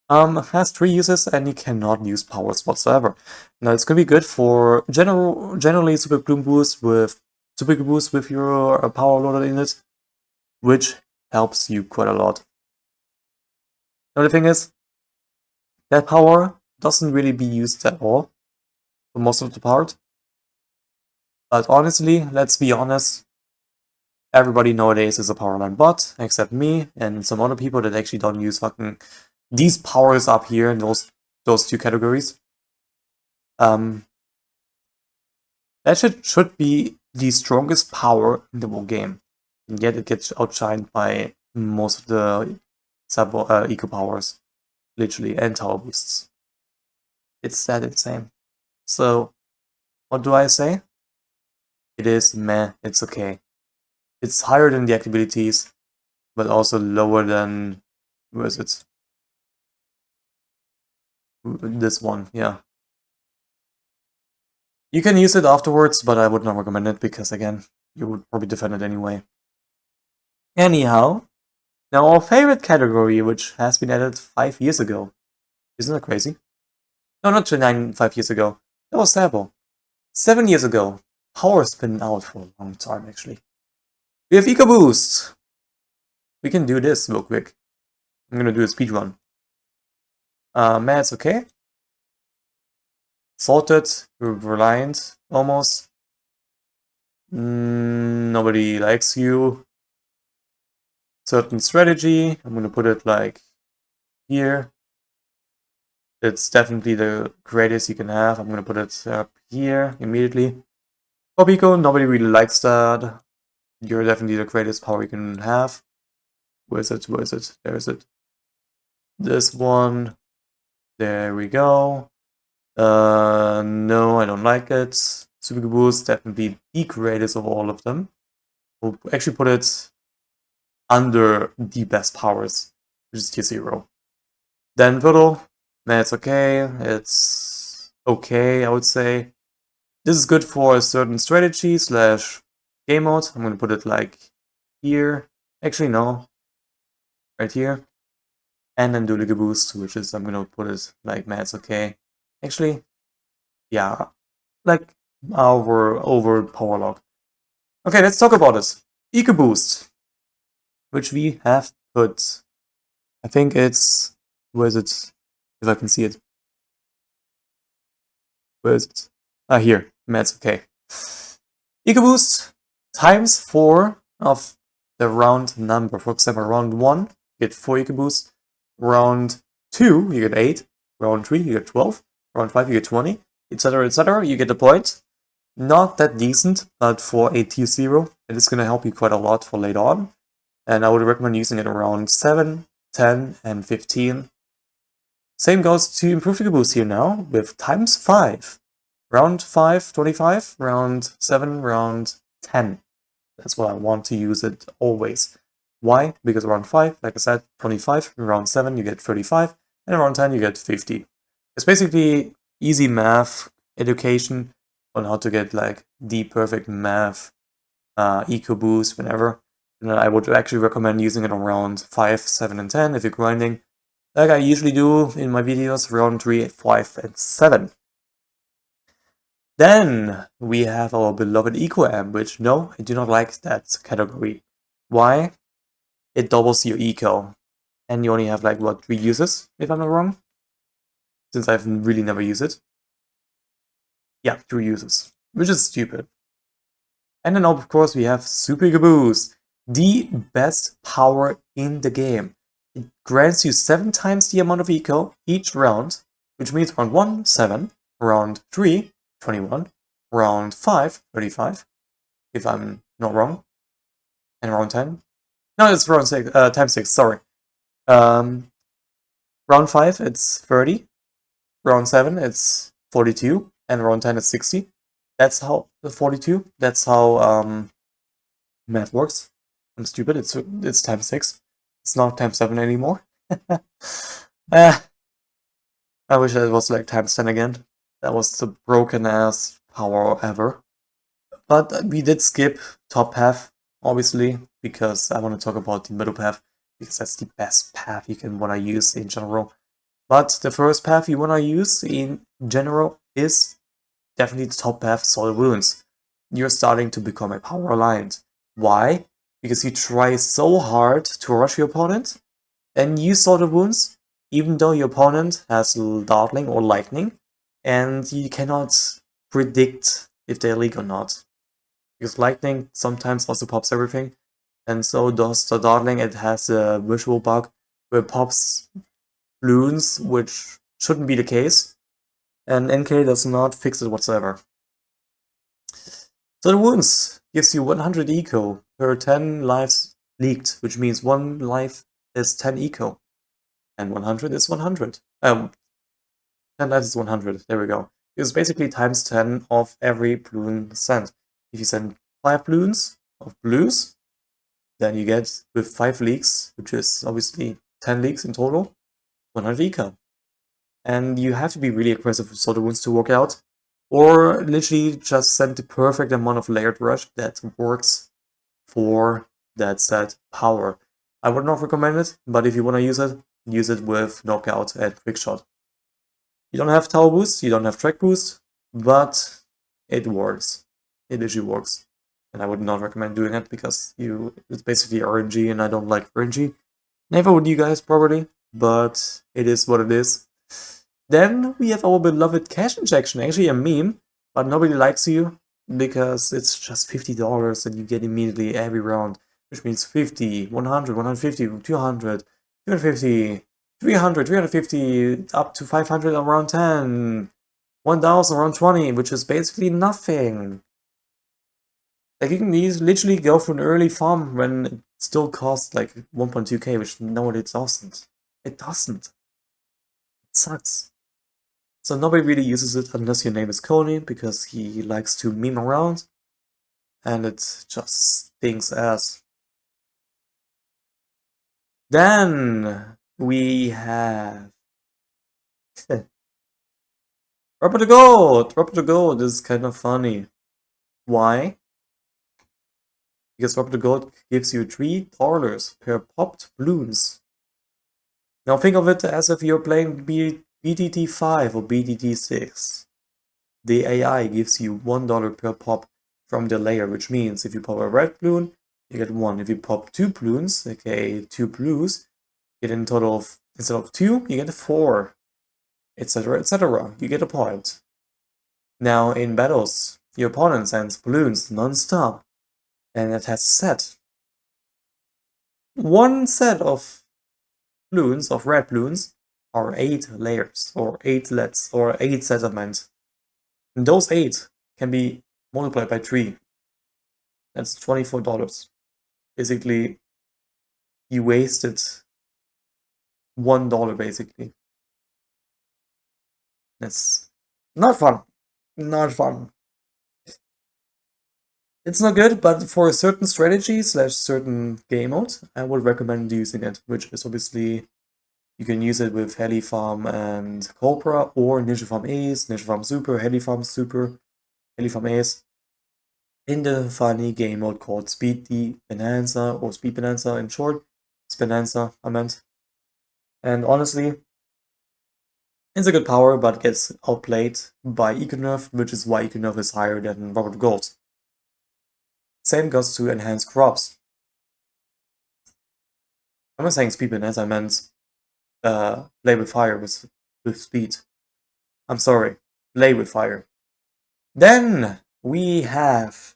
Has 3 uses and you cannot use powers whatsoever. Now it's gonna be good for generally super boost with your power loaded in it, which helps you quite a lot. The only thing is, that power doesn't really be used at all for most of the part. But honestly, let's be honest, everybody nowadays is a power line bot, except me and some other people that actually don't use fucking these powers up here in those 2 categories. That should be the strongest power in the whole game. And yet it gets outshined by most of the eco powers, literally, and tower boosts. It's that insane. So, what do I say? It is meh, it's okay. It's higher than the abilities, but also lower than, where is it? This one, yeah. You can use it afterwards, but I would not recommend it because, again, you would probably defend it anyway. Anyhow, now our favorite category, which has been added 5 years ago. Isn't that crazy? No, not 5 years ago. That was Sabo. 7 years ago. Power's been out for a long time, actually. We have Eco Boost! We can do this real quick. I'm gonna do a speed run. Matt's okay. Sorted, reliant, almost. Nobody likes you. Certain strategy, I'm gonna put it like here. It's definitely the greatest you can have. I'm gonna put it up here immediately. Popico, nobody really likes that. You're definitely the greatest power you can have. Where is it? Where is it? There is it. This one. There we go. No, I don't like it. Super Boost, definitely the greatest of all of them. We'll actually put it under the best powers, which is tier 0. Then Fiddle, it's okay. It's okay, I would say. This is good for a certain strategy / game mode. I'm gonna put it like here. Actually, no. Right here. And then do like a boost, which is, I'm gonna put it like it's okay. Actually, yeah. Like over power lock. Okay, let's talk about it. Eco boost, which we have put. I think it's, where is it? If I can see it. Where is it? Ah, here. That's okay. Eco boost times 4 of the round number. For example, round 1, you get 4 eco boost. Round 2, you get 8. Round 3, you get 12. Round 5, you get 20, etc., etc. You get the point. Not that decent, but for a tier 0, it is going to help you quite a lot for later on. And I would recommend using it around 7, 10, and 15. Same goes to improve the boost here now with times 5. Round 5, 25. Round 7, round 10. That's what I want to use it always. Why? Because round 5, like I said, 25. In round 7, you get 35. And around 10, you get 50. It's basically easy math education on how to get like the perfect math eco boost whenever. And I would actually recommend using it around 5, 7, and 10 if you're grinding, like I usually do in my videos, around 3, 5, and 7. Then we have our beloved Eco Amp, which no, I do not like that category. Why? It doubles your eco. And you only have like, what, 3 uses, if I'm not wrong? Since I've really never used it. Yeah, 3 uses, which is stupid. And then of course we have Super Eco Boost, the best power in the game. It grants you 7 times the amount of eco each round, which means round 1, 7, round 3, 21, round 5, 35, if I'm not wrong, and round 10. No, it's round 6, times 6, sorry. Round 5, it's 30, round 7, it's 42, and round 10, it's 60. That's how, the 42, that's how math works. I'm stupid, it's times 6. It's not times 7 anymore. I wish it was like times 10 again. That was the broken ass power ever. But we did skip top path, obviously, because I want to talk about the middle path, because that's the best path you can want to use in general. But the first path you want to use in general is definitely the top path, Solid Wounds. You're starting to become a power aligned. Why? Because you try so hard to rush your opponent and use Solid Wounds, even though your opponent has Dartling or Lightning, and you cannot predict if they're leak or not. Because Lightning sometimes also pops everything, and so does the Dartling. It has a visual bug where it pops Bloons, which shouldn't be the case, and NK does not fix it whatsoever. So the Wounds gives you 100 eco per 10 lives leaked, which means 1 life is 10 eco, and 100 is 100. 10 lives is 100, there we go. It's basically times 10 of every Bloon sent. If you send 5 Bloons of blues, then you get, with 5 leaks, which is obviously 10 leaks in total, 100 eco. And you have to be really aggressive with Solid Wounds to work out, or literally just send the perfect amount of layered rush that works for that set power. I would not recommend it, but if you want to use it with knockout and quick shot. You don't have tower boost, you don't have track boost, but it works. It literally works. And I would not recommend doing it because it's basically RNG and I don't like RNG. Never would you guys probably, but it is what it is. Then we have our beloved cash injection, actually a meme, but nobody likes you because it's just $50 and you get immediately every round, which means 50, 100, 150, 200, 250, 300, 350, up to 500 around 10, 1000 around 20, which is basically nothing. Like you can literally go for an early farm when it still costs like 1.2k, which no, it doesn't. It doesn't. It sucks. So nobody really uses it unless your name is Coney, because he likes to meme around, and it just stinks ass. Then we have Rubber to Gold! Rubber to Gold is kind of funny. Why? Because Rubber to Gold gives you $3 per popped balloons. Now think of it as if you're playing BTT5 or BTT6. The AI gives you $1 per pop from the layer, which means if you pop a red balloon, you get 1. If you pop 2 balloons, aka 2 blues, you get in total of, instead of 2, you get 4, etc, etc. You get a point. Now in battles, your opponent sends balloons non-stop, and it has a set. One set of balloons, of red balloons, are 8 layers, or 8 lets, or 8 sets of meant. And those 8 can be multiplied by 3. That's $24. Basically, you wasted $1 basically. That's not fun. Not fun. It's not good, but for a certain strategy / certain game mode, I would recommend using it, which is obviously you can use it with Heli Farm and Cobra, or Ninja Farm Ace, Ninja Farm Super, Heli Farm Super, Heli Farm Ace, in the funny game mode called Speed Bonanza, or Speed Bonanza in short. Bonanza, I meant. And honestly, it's a good power, but gets outplayed by Econerf, which is why Econerf is higher than Rubber to Gold. Same goes to enhanced crops. I'm not saying Speed Bonanza, I meant play with fire with speed. I'm sorry, play with fire. Then we have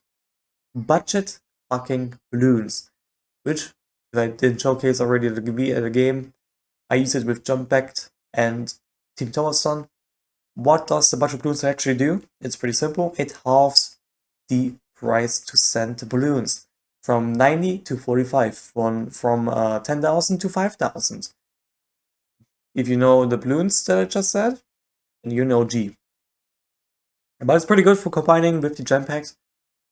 budget fucking balloons, which if I didn't showcase already at the game, I use it with Jump Pact and Team Thomaston. What does the budget balloons actually do? It's pretty simple. It halves the price to send the balloons from 90 to 45, from 10,000 to 5,000. If you know the balloons that I just said, and you know G. But it's pretty good for combining with the Gem Pack.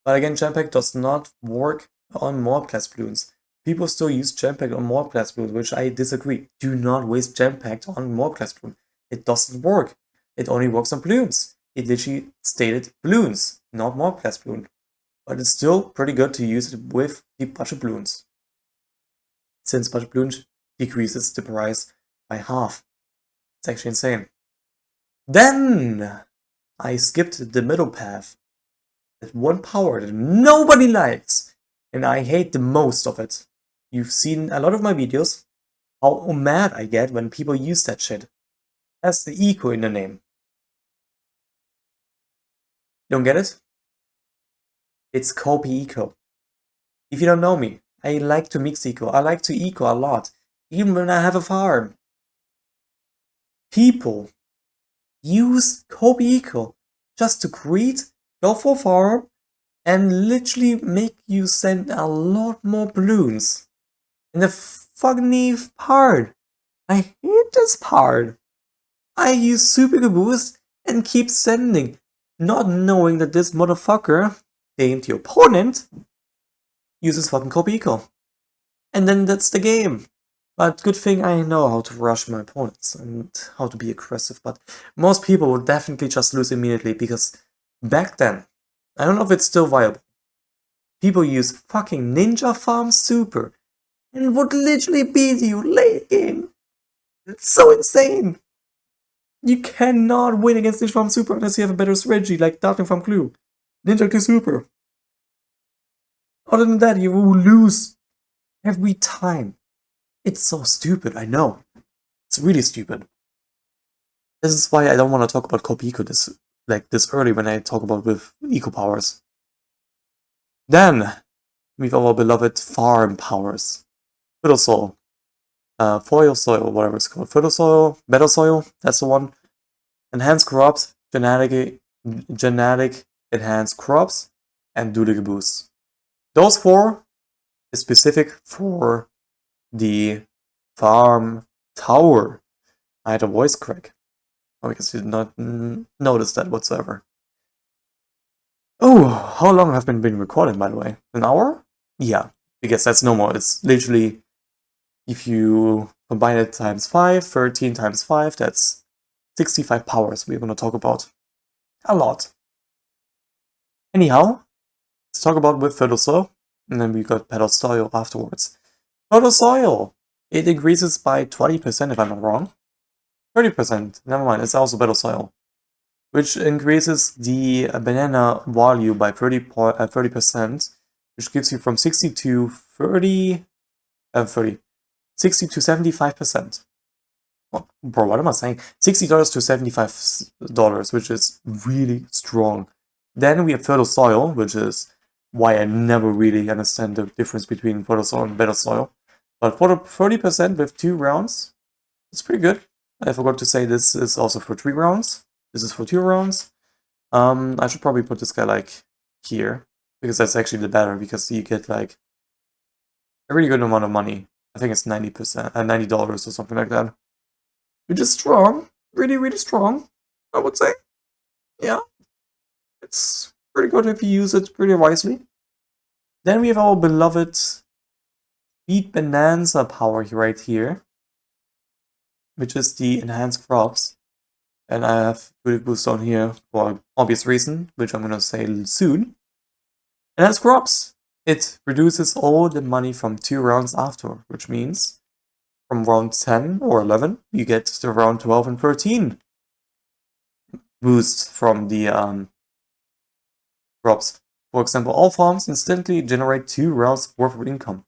But again, Gem Pack does not work on MOAB class balloons. People still use Gem Pack on MOAB class balloons, which I disagree. Do not waste Gem Pack on MOAB class balloon. It doesn't work. It only works on balloons. It literally stated balloons, not MOAB class balloon. But it's still pretty good to use it with the budget balloons, since budget balloons decreases the price by half. It's actually insane. Then I skipped the middle path. That one power that nobody likes, and I hate the most of it. You've seen a lot of my videos, how mad I get when people use that shit. That's the eco in the name. Don't get it? It's copy eco. If you don't know me, I like to mix eco. I like to eco a lot, even when I have a farm. People use copy eco just to greet, go for farm, and literally make you send a lot more balloons. And the funny part, I hate this part. I use super boost and keep sending, not knowing that this motherfucker, named the opponent, uses fucking copy eco. And then that's the game. But good thing I know how to rush my opponents and how to be aggressive, but most people would definitely just lose immediately, because back then, I don't know if it's still viable, people use fucking Ninja Farm Super and would literally beat you late game. It's so insane. You cannot win against Ninja Farm Super unless you have a better strategy like Darting Farm Clue, Ninja Clue Super. Other than that, you will lose every time. It's so stupid, I know. It's really stupid. This is why I don't want to talk about copy eco this early when I talk about with eco powers. Then we have our beloved farm powers. Fiddle soil. Foil soil, whatever it's called. Fiddle soil, better soil, that's the one. Enhanced crops, genetic enhanced crops, and duty boost. Those 4 is specific for the farm tower. I had a voice crack. I guess you did not notice that whatsoever. Oh, how long have I been recording, by the way? An hour? Yeah, because that's no more. It's literally If you combine it times 5, 13 times 5, that's 65 powers we're going to talk about. A lot. Anyhow, let's talk about with fertile soil, and then we got pedal soil afterwards. Fertile soil! It increases by 20% if I'm not wrong. 30%, never mind, it's also pedal soil. Which increases the banana value by 30%, which gives you from 60 to 60 to 75%. Oh, bro, what am I saying? $60 to $75, which is really strong. Then we have fertile soil, which is why I never really understand the difference between fertile soil and better soil. But for the 30% with 2 rounds, it's pretty good. I forgot to say this is also for 3 rounds. This is for 2 rounds. I should probably put this guy like here, because that's actually the better, because you get like a really good amount of money. I think it's $90, $90 or something like that. Which is strong. Really, really strong, I would say. Yeah. It's pretty good if you use it pretty wisely. Then we have our beloved Speed Bonanza power right here, which is the enhanced crops. And I have Tulip Boost on here for an obvious reason, which I'm gonna say soon. Enhanced crops! It reduces all the money from 2 rounds after, which means from round 10 or 11, you get to round 12 and 13 boost from the crops. For example, all farms instantly generate 2 rounds worth of income.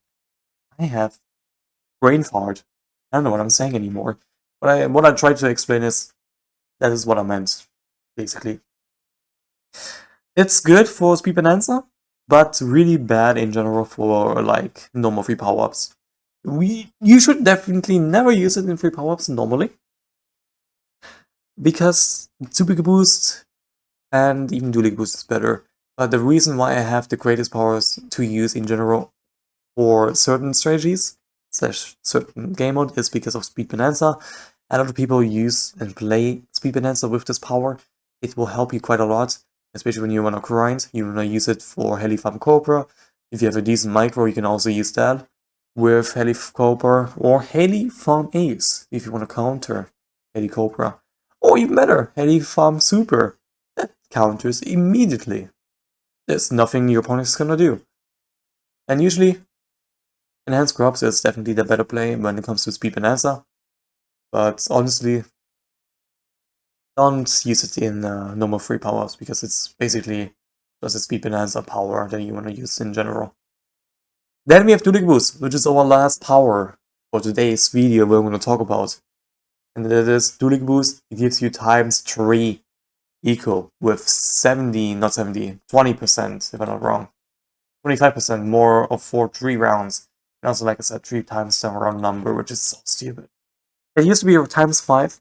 I have brain fart. I don't know what I'm saying anymore. But what I tried to explain is, that is what I meant, basically. It's good for Speed Bonanza, but really bad in general for like normal free power-ups. You should definitely never use it in free power-ups normally, because Super Boost and even Dueling Boost is better. But the reason why I have the greatest powers to use in general for certain strategies / certain game mode is because of Speed Bonanza. A lot of people use and play Speed Bonanza with this power. It will help you quite a lot, especially when you want to grind. You want to use it for Heli Farm Cobra. If you have a decent micro, you can also use that with Heli Cobra or Heli Farm Ace if you want to counter Heli Cobra. Or even better, Heli Farm Super. That counters immediately. There's nothing your opponent is gonna do. And usually, Enhanced Crops is definitely the better play when it comes to Speed Bonanza. But honestly, don't use it in normal free powers, because it's basically just a Speed Bonanza power that you want to use in general. Then we have Dueling Boost, which is our last power for today's video we're going to talk about. And that is Dueling Boost. It gives you times 3 eco with 20%, if I'm not wrong. 25% more of for 3 rounds. And also, like I said, 3 times the round number, which is so stupid. It used to be times 5.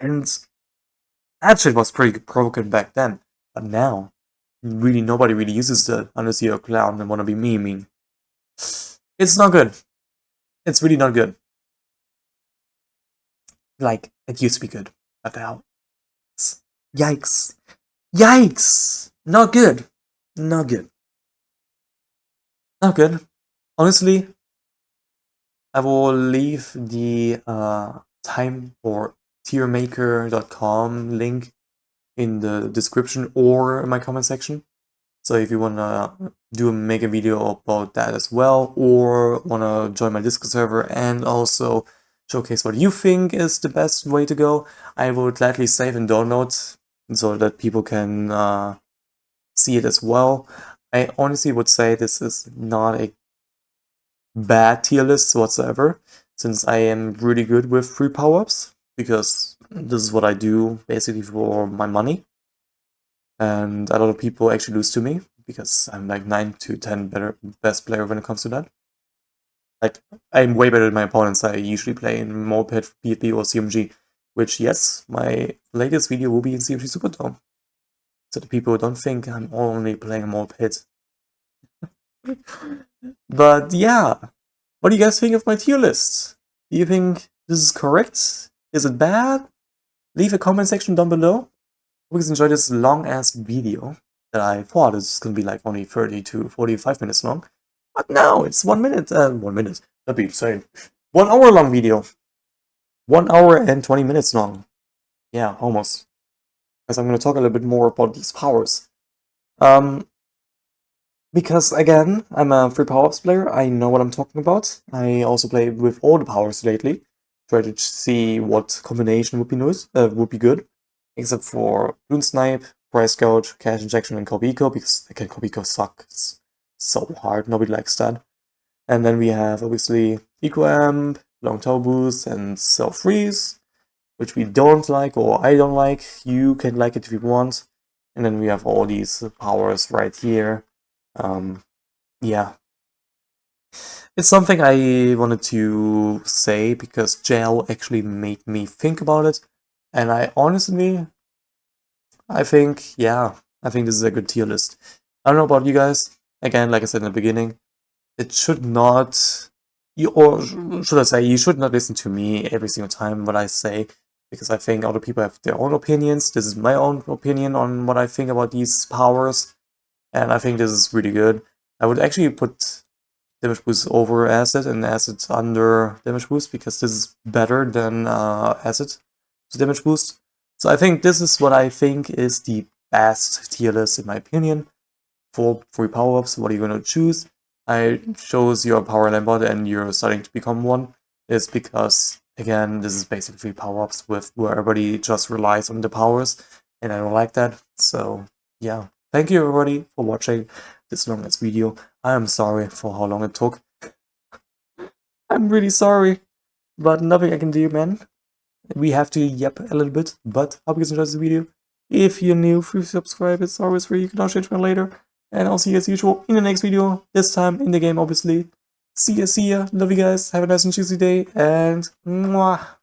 And that shit was pretty broken back then. But now, really nobody really uses that unless you're a clown and wanna be memeing. It's not good. It's really not good. Like, it used to be good. But now, yikes. Yikes! Not good. Not good. Not good. Honestly, I will leave the time or tiermaker.com link in the description or in my comment section. So if you wanna make a video about that as well, or wanna join my Discord server and also showcase what you think is the best way to go, I will gladly save and download so that people can see it as well. I honestly would say this is not a bad tier list whatsoever, since I am really good with free power-ups, because this is what I do basically for my money. And a lot of people actually lose to me, because I'm like 9 to 10 best player when it comes to that. Like, I'm way better than my opponents. I usually play in MOAB, PvP, or CMG, which, yes, my latest video will be in CMG Superdome. So the people don't think I'm only playing MOAB hit. But yeah, what do you guys think of my tier list? Do you think this is correct? Is it bad? Leave a comment section down below. Hope you guys enjoyed this long ass video that I thought is gonna be like only 30 to 45 minutes long. But no, it's 1 minute. 1 minute. That'd be insane. 1 hour long video. 1 hour and 20 minutes long. Yeah, almost. Because I'm going to talk a little bit more about these powers. Because again, I'm a free power-ups player. I know what I'm talking about. I also play with all the powers lately. Try to see what combination would be nice, would be good. Except for Bloon Snipe, Price Gouge, Cash Injection, and Copy Eco, because again, Copy Eco sucks so hard. Nobody likes that. And then we have obviously Eco Amp, Long Tower Boost, and Self Freeze, which we don't like, or I don't like. You can like it if you want. And then we have all these powers right here. Yeah. It's something I wanted to say because Gel actually made me think about it. And I honestly, I think this is a good tier list. I don't know about you guys. Again, like I said in the beginning, it should not, should I say, you should not listen to me every single time what I say, because I think other people have their own opinions. This is my own opinion on what I think about these powers, and I think this is really good. I would actually put damage boost over acid and acid under damage boost, because this is better than acid to damage boost. So I think this is what I think is the best tier list in my opinion for free power-ups. What are you going to choose? I chose your power Lambot and you're starting to become one, is because, again, this is basically free power-ups with where everybody just relies on the powers, and I don't like that. So, yeah. Thank you everybody for watching this long-ass video. I am sorry for how long it took. I'm really sorry, but nothing I can do, man. We have to yap a little bit, but hope you guys enjoyed this video. If you're new, please subscribe. It's always free. You can now change me later. And I'll see you as usual in the next video, this time in the game, obviously. See ya, love you guys, have a nice and juicy day, and mwah!